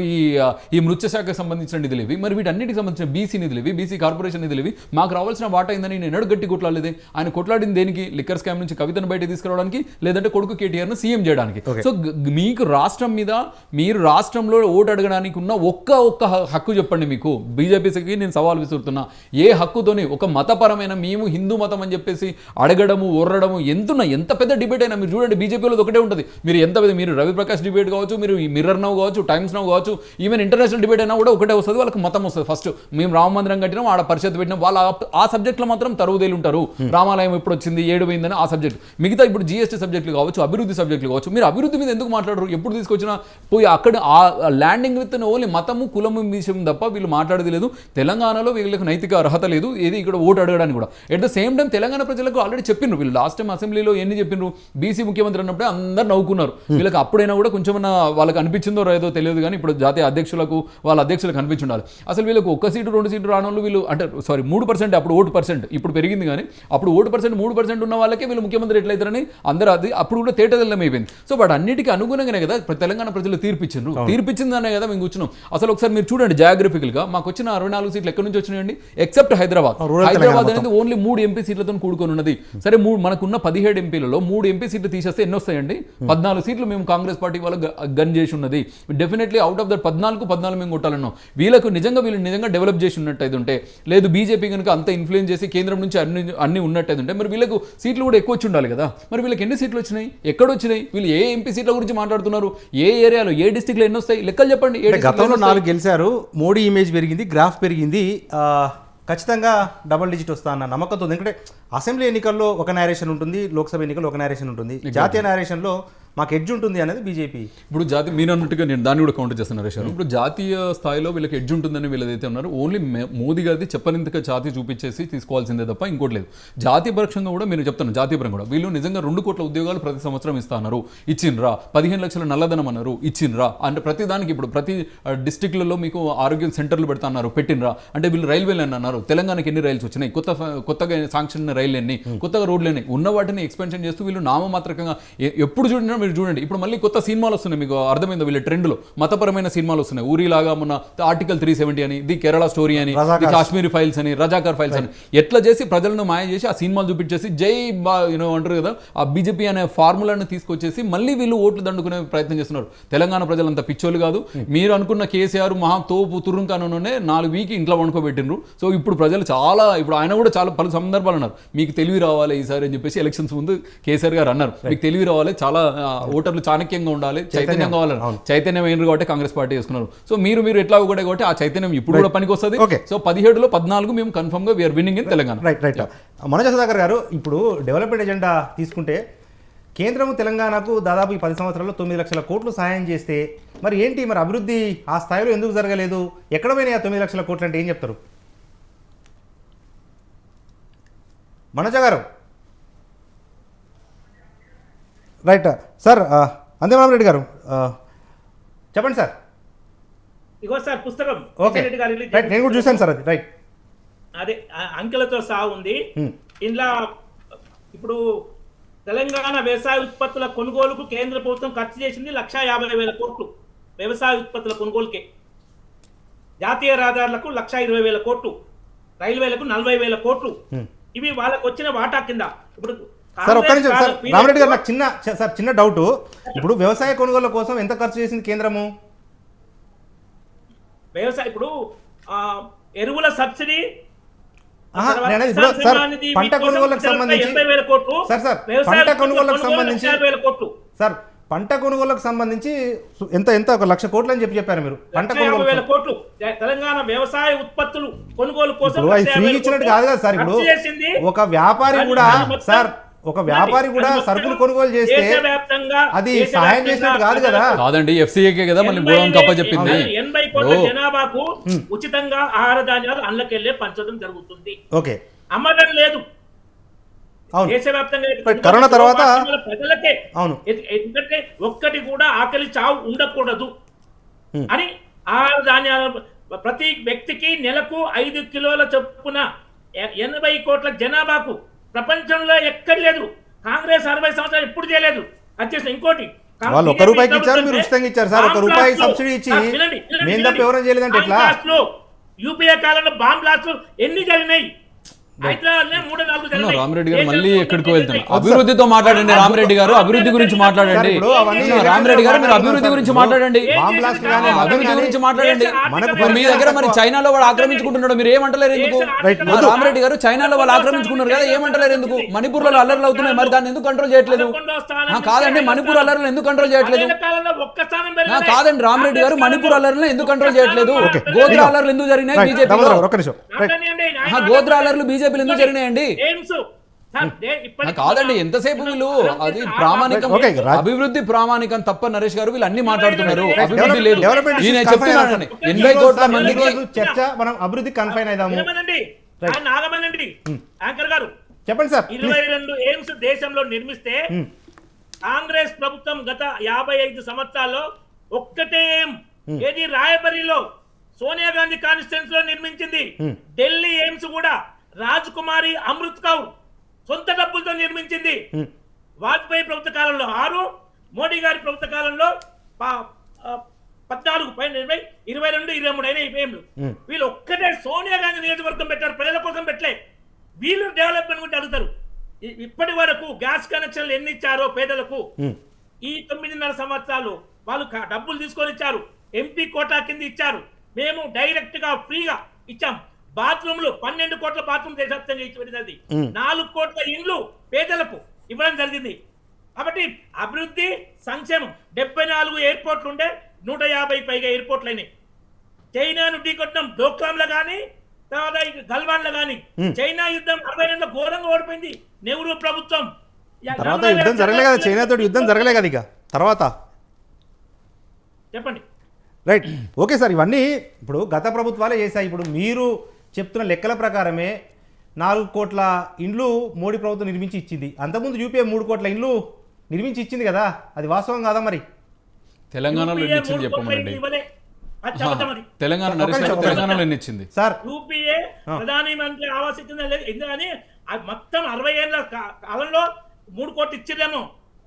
ఈ మృత్య శాఖకు సంబంధించిన నిధులేవి, మరి వీటన్నిటికి సంబంధించిన బీసీ నిధులేవి, బీసీ కార్పొరేషన్ నిధులేవి, మాకు రావాల్సిన వాటా అయిందని నేను ఎన్నడూ గట్టి కొట్లాడలేదే. ఆయన కొట్లాడింది దేనికి? లిక్కర్ స్కామ్ నుంచి కవితను బయట తీసుకురావడానికి, లేదంటే కొడుకు కేటీఆర్ను సీఎం చేయడానికి. సో మీకు రాష్ట్రం మీద మీరు రాష్ట్రంలో ఓటు అడగడానికి ఉన్న ఒక్క హక్కు చెప్పండి. మీకు బీజేపీకి నేను సవాల్ విసురుతున్నా, ఏ హక్కుతోని ఒక మతపరమైన మేము హిందూ మతం అని చెప్పేసి అడగడము ఒర్రడము ఎంత పెద్ద డిబేట్ అయినా మీరు చూడండి, బీజేపీలో ఒకటే ఉంటుంది. మీరు రవిప్రకాష్ డిబేట్ కావచ్చు, మీరు మిర్రర్ నౌ కావచ్చు, టైమ్స్ నౌ కావచ్చు, ఈవెన్ ఇంటర్నేషనల్ డిబేట్ అయినా కూడా ఒకటే వస్తుంది, వాళ్ళకి మతం వస్తుంది. ఫస్ట్ మేము రామ మందిరం కట్టినాం, ఆడ పరిషత్ పెట్టినాం, వాళ్ళు ఆ సబ్జెక్ట్లో మాత్రం తరుగుదేలు ఉంటారు. రామాలయం ఎప్పుడు వచ్చింది, ఏడు పోయిందని ఆ సబ్జెక్ట్. మిగతా ఇప్పుడు జీఎస్టీ సబ్జెక్టులు కావచ్చు, అభివృద్ధి సబ్జెక్టులు కావచ్చు, మీరు అభివృద్ధి మీద ఎందుకు మాట్లాడరు? ఎప్పుడు తీసుకొచ్చినా పోయి అక్కడ ఆ ల్యాండింగ్ విత్ ఓన్లీ మతము కులము విషయం తప్ప వీళ్ళు మాట్లాడేది లేదు. తెలంగాణలో వీళ్ళకి నైతిక అర్హత లేదు, ఏది ఇక్కడ ఓటు అడగడానికి కూడా. At the same time Telangana ప్రజలకు ఆల్రెడీ చెప్పిండ్రు వీళ్ళు. లాస్ట్ టైం అసెంబ్లీలో ఎన్ని చెప్పిండ్రు? బీసీ ముఖ్యమంత్రి అన్నప్పుడే అందరు నవ్వుకున్నారు. వీళ్ళకి అప్పుడైనా కూడా కొంచెం వాళ్ళకి అనిపించిందో ఏదో తెలియదు, కానీ ఇప్పుడు జాతీయ అధ్యక్షులకు వాళ్ళ అధ్యక్షులకు అనిపించుండాలి. అసలు వీళ్ళకి 1 సీటు 2 సీటు రానోళ్ళు వీళ్ళు అంటే 3% అప్పుడు ఓటు పర్సెంట్ ఇప్పుడు పెరిగింది, కానీ అప్పుడు ఓటు పర్సెంట్ 3% ఉన్న వాళ్ళకే వీళ్ళు ముఖ్యమంత్రి ఎట్లయితారని అందరూ అది అప్పుడు కూడా తేటతెల్లం అయిపోయింది. సో వాటి అన్నిటికీ అనుగుణంగానే కదా తెలంగాణ ప్రజలు తీర్పిచ్చిందనే కదా మేము కూర్చున్నాం. అసలు ఒకసారి మీరు చూడండి జాగ్రఫికల్ గా మాకు వచ్చిన 64 సీట్లు ఎక్కడి నుంచి వచ్చినాయండి? ఎక్సెప్ట్ హైదరాబాద్ అనేది ఓన్లీ 3 ఎంపీ సీట్లతో కూడుకొని ఉన్నది. సరే మనకున్న 17 ఎంపీలలో 3 ఎంపీ సీట్లు తీసేస్తే ఎన్ని వస్తాయండి? 14 సీట్లు మేము కాంగ్రెస్ పార్టీ వాళ్ళకి గన్ చేసి ఉన్నది. డెఫినెట్లీ అవుట్ ఆఫ్ దట్ 14 మేము కొట్టాలన్నాం. వీళ్ళు నిజంగా డెవలప్ చేసి ఉన్నట్టయితే ఉంటే, లేదు బీజేపీ కనుక అంత ఇన్ఫ్లుయెన్స్ చేసి కేంద్రం నుంచి అన్ని ఉన్నట్టయితే ఉంటే మరి వీళ్ళకు సీట్లు కూడా ఎక్కువ వచ్చి ఉండాలి కదా. మరి వీళ్ళకి ఎన్ని సీట్లు వచ్చినాయి, ఎక్కడ వచ్చినాయి, వీళ్ళు ఏ ఎంపీ సీట్ల గురించి మాట్లాడుతున్నారు, ఏ ఏరియాలో ఏ డిస్ట్రిక్ట్లో ఎన్ని వస్తాయి లెక్కలు చెప్పండి. గతంలో 4 గెలిచారు, మోడీ ఇమేజ్ పెరిగింది, గ్రాఫ్ పెరిగింది, ఖచ్చితంగా డబుల్ డిజిట్ వస్తా అన్న నమ్మకంతో. ఎందుకంటే అసెంబ్లీ ఎన్నికల్లో ఒక నేరేషన్ ఉంటుంది, లోక్సభ ఎన్నికల్లో ఒక నేరేషన్ ఉంటుంది, జాతీయ నేరేషన్లో మాకు ఎడ్జ్ ఉంటుంది అనేది బీజేపీ. ఇప్పుడు మీరు అన్నట్టుగా నేను దాన్ని కూడా కౌంటర్ చేస్తున్నారు నరేష్. ఇప్పుడు జాతీయ స్థాయిలో వీళ్ళకి ఎడ్జ్ ఉంటుందని వీళ్ళదైతే ఉన్నారు. ఓన్లీ మోదీ గారిది చెప్పనింతగా జాతి చూపించేసి తీసుకోవాల్సిందే తప్ప ఇంకోటి లేదు. జాతీయ పక్షంగా కూడా మీరు చెప్తాను, జాతీయ పరంగా కూడా వీళ్ళు నిజంగా 2 కోట్ల ఉద్యోగాలు ప్రతి సంవత్సరం ఇస్తున్నారు, ఇచ్చిండ్రా. 15 లక్షల నల్లధనం అన్నారు, ఇచ్చిండ్రా. అంటే ప్రతి దానికి ఇప్పుడు ప్రతి డిస్టిక్లలో మీకు ఆరోగ్య సెంటర్లు పెడతాన్నారు, పెట్టినరా. అంటే వీళ్ళు రైల్వేలు అన్నారు, తెలంగాణకి ఎన్ని రైల్స్ వచ్చినాయి, కొత్తగా శాంక్షన్ రైళ్ళు ఎన్ని, కొత్తగా రోడ్లు ఎన్ని, ఉన్న వాటిని ఎక్స్పెన్షన్ చేస్తూ వీళ్ళు నామమాత్రకంగా ఎప్పుడు చూడినా మీరు చూడండి. ఇప్పుడు మళ్ళీ కొత్త సినిమాలు వస్తున్నాయి, మీకు అర్థమైందో వీళ్ళ ట్రెండ్లో మతపరమైన సినిమాలు వస్తున్నాయి. ఊరిలాగా మొన్న ఆర్టికల్ 370 అని, ది కేరళ స్టోరీ అని, ది కాశ్మీరీ ఫైల్స్ అని, రజాకర్ ఫైల్స్ అని, ఎట్లా చేసి ప్రజలను మాయ చేసి ఆ సినిమాలు చూపించేసి జై అంటారు కదా, ఆ బీజేపీ అనే ఫార్ములాను తీసుకొచ్చేసి మళ్ళీ వీళ్ళు ఓట్లు దండుకునే ప్రయత్నం చేస్తున్నారు. తెలంగాణ ప్రజలంతా పిచ్చోళ్ళు కాదు. మీరు అనుకున్న కేసీఆర్ మహా తోపు తురుంకాననే 4 వీక్ ఇంట్లో వండుకోబెట్టిండ్రు. సో ఇప్పుడు ప్రజలు చాలా, ఇప్పుడు ఆయన కూడా చాలా పలు సందర్భాలు అన్నారు, మీకు తెలివి రావాలి ఈసారి అని చెప్పేసి ఎలక్షన్స్ ముందు కేసీఆర్ గారు అన్నారు, మీకు తెలివి రావాలి, చాలా ఓటర్లు చాణక్యంగా ఉండాలి, చైతన్యం కావాలని. చైతన్యం అయినారు కాబట్టి కాంగ్రెస్ పార్టీ చేసుకున్నారు. సో మీరు ఎట్లా కూడా కాబట్టి ఆ చైతన్యం ఇప్పుడు కూడా పనికి వస్తుంది. సో 17లో 14 మేము కన్ఫర్మ్ గా we are winning in Telangana. Right. Manoj Sudhakar గారు, ఇప్పుడు డెవలప్మెంట్ ఎజెండా తీసుకుంటే కేంద్రం తెలంగాణకు దాదాపు ఈ 10 సంవత్సరాల్లో 9 లక్షల కోట్లు సహాయం చేస్తే మరి ఏంటి, మరి అభివృద్ధి ఆ స్థాయిలో ఎందుకు జరగలేదు? ఎక్కడ పోయినాయి ఆ 9 లక్షల కోట్లు అంటే ఏం చెప్తారు మనోజ గారు? రైట్ సార్, అంజమారెడ్డి గారు చెప్పండి సార్. ఇగో సార్ పుస్తకం ఓకే, రైట్, నేను కూడా చూశాను సార్ అది. రైట్, అదే అంకెలతో సహా ఉంది ఇందులో. ఇప్పుడు తెలంగాణ వ్యవసాయ ఉత్పత్తుల కొనుగోలుకు కేంద్ర ప్రభుత్వం ఖర్చు చేసింది 1,50,000 కోట్లు వ్యవసాయ ఉత్పత్తుల కొనుగోలుకే. జాతీయ రహదారులకు 1,20,000 కోట్లు, రైల్వేలకు 40,000 కోట్లు. ఇవి వాళ్ళకు వచ్చిన వాటా కింద. ఇప్పుడు సార్ ఒక్క నిమిషం సార్, రామరెడ్డి గారు, నాకు చిన్న డౌట్. ఇప్పుడు వ్యవసాయ కొనుగోళ్ల కోసం ఎంత ఖర్చు చేసింది కేంద్రము? వ్యవసాయ ఇప్పుడు ఎరువుల సబ్సిడీ, పంట కొనుగోలుకు సంబంధించి పంట కొనుగోలుకు సంబంధించి సార్, పంట కొనుగోలుకు సంబంధించి ఎంత 1 లక్ష కోట్లు అని చెప్పారు మీరు. పంట కొనుగోలు కోట్లు తెలంగాణ వ్యవసాయ ఉత్పత్తులు కొనుగోలు కోసం ఫ్రీ ఇచ్చినట్టు కాదు కదా సార్. ఇప్పుడు ఒక వ్యాపారి కూడా సార్, ఒక వ్యాపారి కూడా సరుకులు కొనుగోలు చేస్తే అది సహాయం చేసినట్టు కాదు కదా. కాదండి, ఎఫ్సీఏకే కదా మళ్ళీ గోడౌన్ కప్ప చెప్పింది. 80 కోట్ల జనాభాకు ఉచితంగా ఆహార ధాన్యాలు అన్నకెళ్లే పంచడం జరుగుతుంది. ఓకే, అమ్మడం లేదు దేశవ్యాప్తంగా. కరోనా తర్వాత ప్రజలకే అవును, ఎందుకంటే ఒక్కటి కూడా ఆకలి చావు ఉండకూడదు అని ఆహార ధాన్యాల ప్రతి వ్యక్తికి నెలకు 5 కిలోల చొప్పున 80 కోట్ల జనాభాకు ప్రపంచంలో ఎక్కడ లేదు. కాంగ్రెస్ 60 సంవత్సరాలు ఎప్పుడు చేయలేదు. అది చేసిన ఇంకోటి, వాళ్ళు 1 రూపాయికి ఇచ్చారు, మీరు ఉచితంగా ఇచ్చారు సార్. 1 రూపాయి సబ్సిడీ ఇచ్చి మేము తప్ప ఎవరైనా చేయలేదంటే ఎట్లా? యూపీఏ కాలంలో బాంబ్ బ్లాస్టులు ఎన్ని జరిగినాయి? రామరెడ్డి గారు మళ్ళీ ఎక్కడికో వెళ్తున్నారు. అభివృద్ధితో మాట్లాడండి రామరెడ్డి గారు, అభివృద్ధి గురించి మాట్లాడండి. రామరెడ్డి గారు మీరు అభివృద్ధి గురించి మాట్లాడండి, అభివృద్ధి గురించి మాట్లాడండి. మీ దగ్గర మరి చైనాలో వాళ్ళు ఆక్రమించుకుంటున్నాడు, మీరు ఏమంటలేరు ఎందుకు? రామరెడ్డి గారు, చైనాలో వాళ్ళు ఆక్రమించుకున్నారు కదా, ఏమంటలేరు ఎందుకు? మణిపూర్ లో అల్లర్లు అవుతున్నాయి, మరి దాన్ని ఎందుకు కంట్రోల్ చేయట్లేదు? కాదండి, మణిపూర్ అల్లర్లు ఎందుకు కంట్రోల్ చేయట్లేదు? కాదండి రామరెడ్డి గారు, మణిపూర్ అల్లర్లను ఎందుకు కంట్రోల్ చేయట్లేదు? గోద్రా అల్లర్లు ఎందుకు జరిగినాయి బీజేపీ? గోద్రా అల్లర్లు బీజేపీ ఎందుకు జరిగినాయండి? కాదండి, ఎంతసేపు వీళ్ళు అది ప్రామాణికం, అభివృద్ధి ప్రామాణికం తప్ప నరేష్ గారు వీళ్ళు అన్ని మాట్లాడుతున్నారు. అభివృద్ధి లేదు. నేను చెప్తున్నానండి, 80 కోట్ల మందికి చర్చ, మనం అభివృద్ధి కన్ఫైన్ అయిదాము. చెప్పండి సార్. 22 ఎయిమ్స్ దేశంలో నిర్మిస్తే కాంగ్రెస్ ప్రభుత్వం గత 55 సంవత్సరాల్లో ఒక్కటే ఏది రాయబరిలో సోనియా గాంధీ కాన్స్టిట్యుయెన్సీ లో నిర్మించింది. ఢిల్లీ ఎయిమ్స్ కూడా రాజకుమారి అమృత్ కౌర్ సొంత డబ్బులతో నిర్మించింది. వాజ్పేయి ప్రభుత్వ కాలంలో 6, మోడీ గారి ప్రభుత్వ కాలంలో 14 పైన 22, 23 అయినా ఈఎంలు. వీళ్ళు ఒక్కటే సోనియా గాంధీ నియోజకవర్గం పెట్టారు, ప్రజల కోసం పెట్టలే. వీళ్ళు డెవలప్మెంట్ గురించి అడుగుతారు. ఇప్పటి వరకు గ్యాస్ కనెక్షన్లు ఎన్ని ఇచ్చారో పేదలకు ఈ 9.5 సంవత్సరాలు వాళ్ళు డబ్బులు తీసుకొని ఇచ్చారు. ఎంపీ కోటా కింద ఇచ్చారు. మేము డైరెక్ట్ గా ఫ్రీగా ఇచ్చాం. బాత్రూమ్లు 12 కోట్ల బాత్రూమ్ దేశవ్యాప్తంగా ఇచ్చినది. 4 కోట్ల ఇండ్లు పేదలకు ఇవ్వడం జరిగింది. కాబట్టి అభివృద్ధి, సంక్షేమం. 74 ఎయిర్పోర్ట్లు ఉండే 150 పైగా ఎయిర్పోర్ట్లు అయినాయి. చైనాను ఢీకొట్టడం డోక్లాంలో కానీ, తర్వాత గల్వాన్లో కానీ. చైనా యుద్ధం 60 ఏళ్ళ ఘోరంగా ఓడిపోయింది నెహ్రూ ప్రభుత్వం. తర్వాత యుద్ధం జరగలే కదా, చైనాతో యుద్ధం జరగలే కదా ఇక తర్వాత. చెప్పండి. Right, okay sir. ఇవన్నీ ఇప్పుడు గత ప్రభుత్వాలే చేశాయి. ఇప్పుడు మీరు చెప్తున్న లెక్కల ప్రకారమే 4 కోట్ల ఇండ్లు మోడీ ప్రభుత్వం నిర్మించి ఇచ్చింది. అంతకుముందు యూపీఏ 3 కోట్ల ఇండ్లు నిర్మించి ఇచ్చింది కదా, అది వాస్తవం కాదా? మరి తెలంగాణలో ఎన్ని ఇచ్చింది చెప్పమండి. తెలంగాణలో ఎన్ని ఇచ్చింది సార్? యూపీఏ ప్రధాని మంత్రి ఆవాస్ ఇచ్చింది ఎందుకని మొత్తం 60 ఏళ్ళ కాలంలో 3 కోట్లు ఇచ్చిరేమో,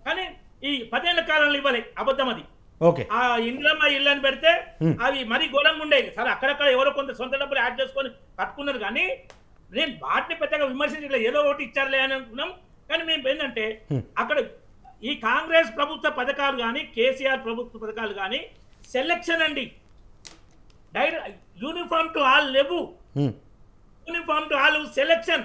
కానీ ఈ 10 ఏళ్ల కాలంలో ఇవ్వలే, అబద్ధం అది. ఓకే ఆ ఇండ్లమ్మ ఇల్లు అని పెడితే అవి మరీ ఘోరంగా ఉండేవి. సరే అక్కడక్కడ ఎవరో కొంత సొంత డబ్బులు యాడ్ చేసుకొని కట్టుకున్నారు, కానీ నేను వాటిని పెద్దగా విమర్శించలేదు. ఏదో ఒకటి ఇచ్చారులే అని అనుకున్నాం. కానీ మేము ఏంటంటే అక్కడ ఈ కాంగ్రెస్ ప్రభుత్వ పథకాలు కానీ కేసీఆర్ ప్రభుత్వ పథకాలు కానీ సెలెక్షన్ అండి, యూనిఫామ్ టు ఆల్ లేవు. Uniform to all selection.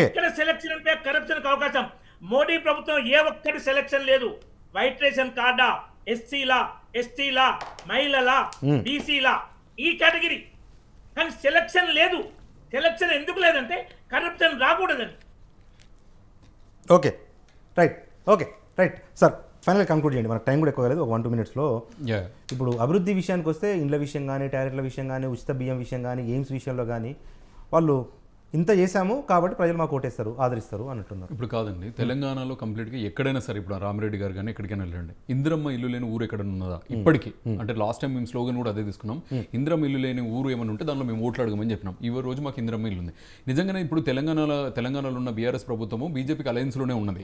ఇక్కడ సెలెక్షన్ అంటే కరప్షన్ అవకాశం. మోడీ ప్రభుత్వం ఏ ఒక్కటి సెలెక్షన్ లేదు. వైట్ రేషన్ కార్డా, ఎస్సీలా, ఎస్టీలా, మహిళలా, బీసీలా, ఈ కేటగిరీ. కానీ సెలెక్షన్ లేదు. సెలెక్షన్ ఎందుకు లేదంటే కరప్షన్ రాకూడదని. Okay right sir, final conclude చేయండి, మనకు టైం కూడా ఎక్కువ లేదు, ఒక 1-2 మినిట్స్లో. ఇప్పుడు అభివృద్ధి విషయానికి వస్తే ఇండ్ల విషయం కానీ, టాయిలెట్ల విషయం కానీ, ఉచిత బియ్యం విషయం కానీ, ఎయిమ్స్ విషయంలో కానీ వాళ్ళు ఇంత చేశాము కాబట్టి ప్రజలు మాకు ఓటేస్తారు, ఆదరిస్తారు అన్నట్టున్నారు. ఇప్పుడు కాదండి, తెలంగాణలో కంప్లీట్గా ఎక్కడైనా సరే, ఇప్పుడు రామిరెడ్డి గారు కానీ ఎక్కడికైనా వెళ్ళండి, ఇందిరమ్మ ఇల్లు లేని ఊరు ఎక్కడ ఉన్నదా ఇప్పటికీ? అంటే లాస్ట్ టైం మేము స్లోగన్ కూడా అదే తీసుకున్నాం, ఇందిరమ్మ ఇల్లు లేని ఊరు ఏమైనా ఉంటే దానిలో మేము ఓట్లు అడగమని చెప్పినాం. ఈ రోజు మాకు ఇందిరమ్మ ఇల్లు ఉంది. నిజంగానే ఇప్పుడు తెలంగాణలో ఉన్న బీఆర్ఎస్ ప్రభుత్వము బీజేపీకి అలయన్స్లోనే ఉన్నది.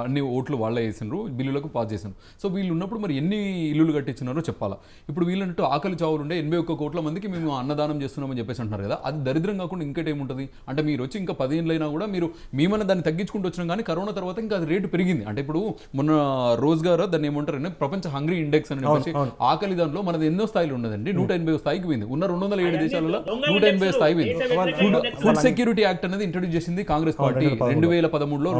అన్ని ఓట్లు వాళ్ళే వేసినారు, బిల్లులకు పాస్ చేసినారు. సో వీళ్ళు ఉన్నప్పుడు మరి ఎన్ని ఇల్లులు కట్టించినారో చెప్పాలా. ఇప్పుడు వీళ్ళంటూ ఆకలి చావులు ఉండే 81 కోట్ల మందికి మేము అన్నదానం చేస్తున్నామని చెప్పేసి అంటున్నారు కదా, అది దరిద్రం కాకుండా ఇంకటి ఏముంటుంది అంటే, మీరు వచ్చి ఇంకా 10 ఏళ్ళైనా కూడా మీరు మేమన్నా దాన్ని తగ్గించుకుంటూ వచ్చినాం, కానీ కరోనా తర్వాత ఇంకా అది రేటు పెరిగింది. అంటే ఇప్పుడు మొన్న రోజ్ గారు దాన్ని ఏమంటారు, ప్రపంచ హంగ్రీ ఇండెక్స్ అని చెప్పేసి ఆకలి దాంట్లో మనది ఎన్నో స్థాయిలో ఉన్నదండి, 180 స్థాయికి పోయింది. ఉన్న 207 దేశాలలో 180 స్థాయి పోయింది. ఫుడ్ సెక్యూరిటీ యాక్ట్ అనేది ఇంట్రొడ్యూస్ చేసింది కాంగ్రెస్ పార్టీ 2013లో.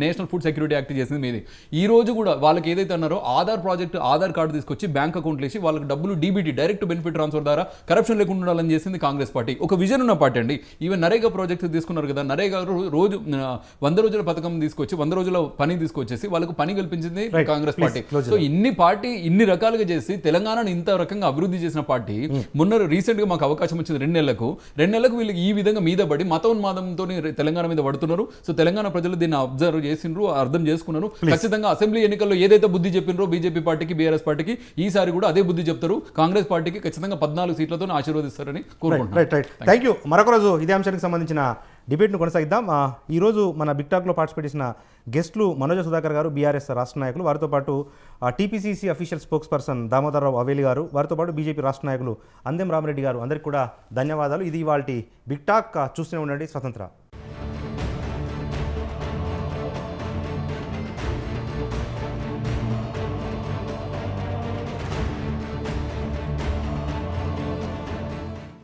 నేషనల్ ఫుడ్ సెక్యూరిటీ యాక్ట్ చేసింది మీది. ఈ రోజు కూడా వాళ్ళకి ఏదైతే అన్నారో ఆధార్ కార్డు తీసుకొచ్చి బ్యాంక్ అకౌంట్ వేసి వాళ్ళకి డబ్బులు డీబీటీ, డైరెక్ట్ బెనిఫిట్ ట్రాన్స్ఫర్ ద్వారా కరప్షన్ లేకుండా ఉండాలని చేసింది కాంగ్రెస్ పార్టీ. ఒక విజన్ ఉన్న పార్టీ అండి. ఈవెన్ నరేగా ప్రాజెక్ట్ తీసుకున్నారు కదా, నరేగా రోజు 100 రోజుల పథకం తీసుకొచ్చి 100 రోజుల పని తీసుకొచ్చేసి వాళ్ళకు పని కల్పించింది కాంగ్రెస్ పార్టీ. సో ఇన్ని రకాలుగా చేసి తెలంగాణను ఇంత రకంగా అభివృద్ధి చేసిన పార్టీ మొన్న రీసెంట్ గా మాకు అవకాశం వచ్చింది 2 నెలలకు వీళ్ళకి ఈ విధంగా మీద పడి మతోన్మాదంతో తెలంగాణ మీద పడుతున్నారు. సో తెలంగాణ ప్రజలు దీన్ని అబ్జర్వ్ చేసిండ్రు, అర్థం చేసుకున్నారు. ఖచ్చితంగా అసెంబ్లీ ఎన్నికల్లో ఏదైతే బుద్ధి చెప్పినరో బీజేపీ పార్టీకి, బీఆర్ఎస్ పార్టీకి, ఈసారి కూడా అదే బుద్ధి చెప్తారు. కాంగ్రెస్ పార్టీకి ఖచ్చితంగా 14 సీట్లతో ఆశీర్వదిస్తారని కోరుకుంటున్నాను. Thank you. మరొక రోజు ఇదే అంశానికి సంబంధించిన డిబేట్ను కొనసాగిద్దాం. ఈరోజు మన బిగ్ టాక్లో పార్టిసిపేట్ చేసిన గెస్టులు మనోజ సుధాకర్ గారు, బీఆర్ఎస్ రాష్ట్ర నాయకులు, వారితో పాటు TPCC official spokesperson Damodara Rao Aveli గారు, వారితో పాటు బీజేపీ రాష్ట్ర నాయకులు అందెం రామిరెడ్డి గారు, అందరికీ కూడా ధన్యవాదాలు. ఇది ఇవాల్టి బిగ్ టాక్. చూస్తూనే ఉండండి స్వతంత్ర.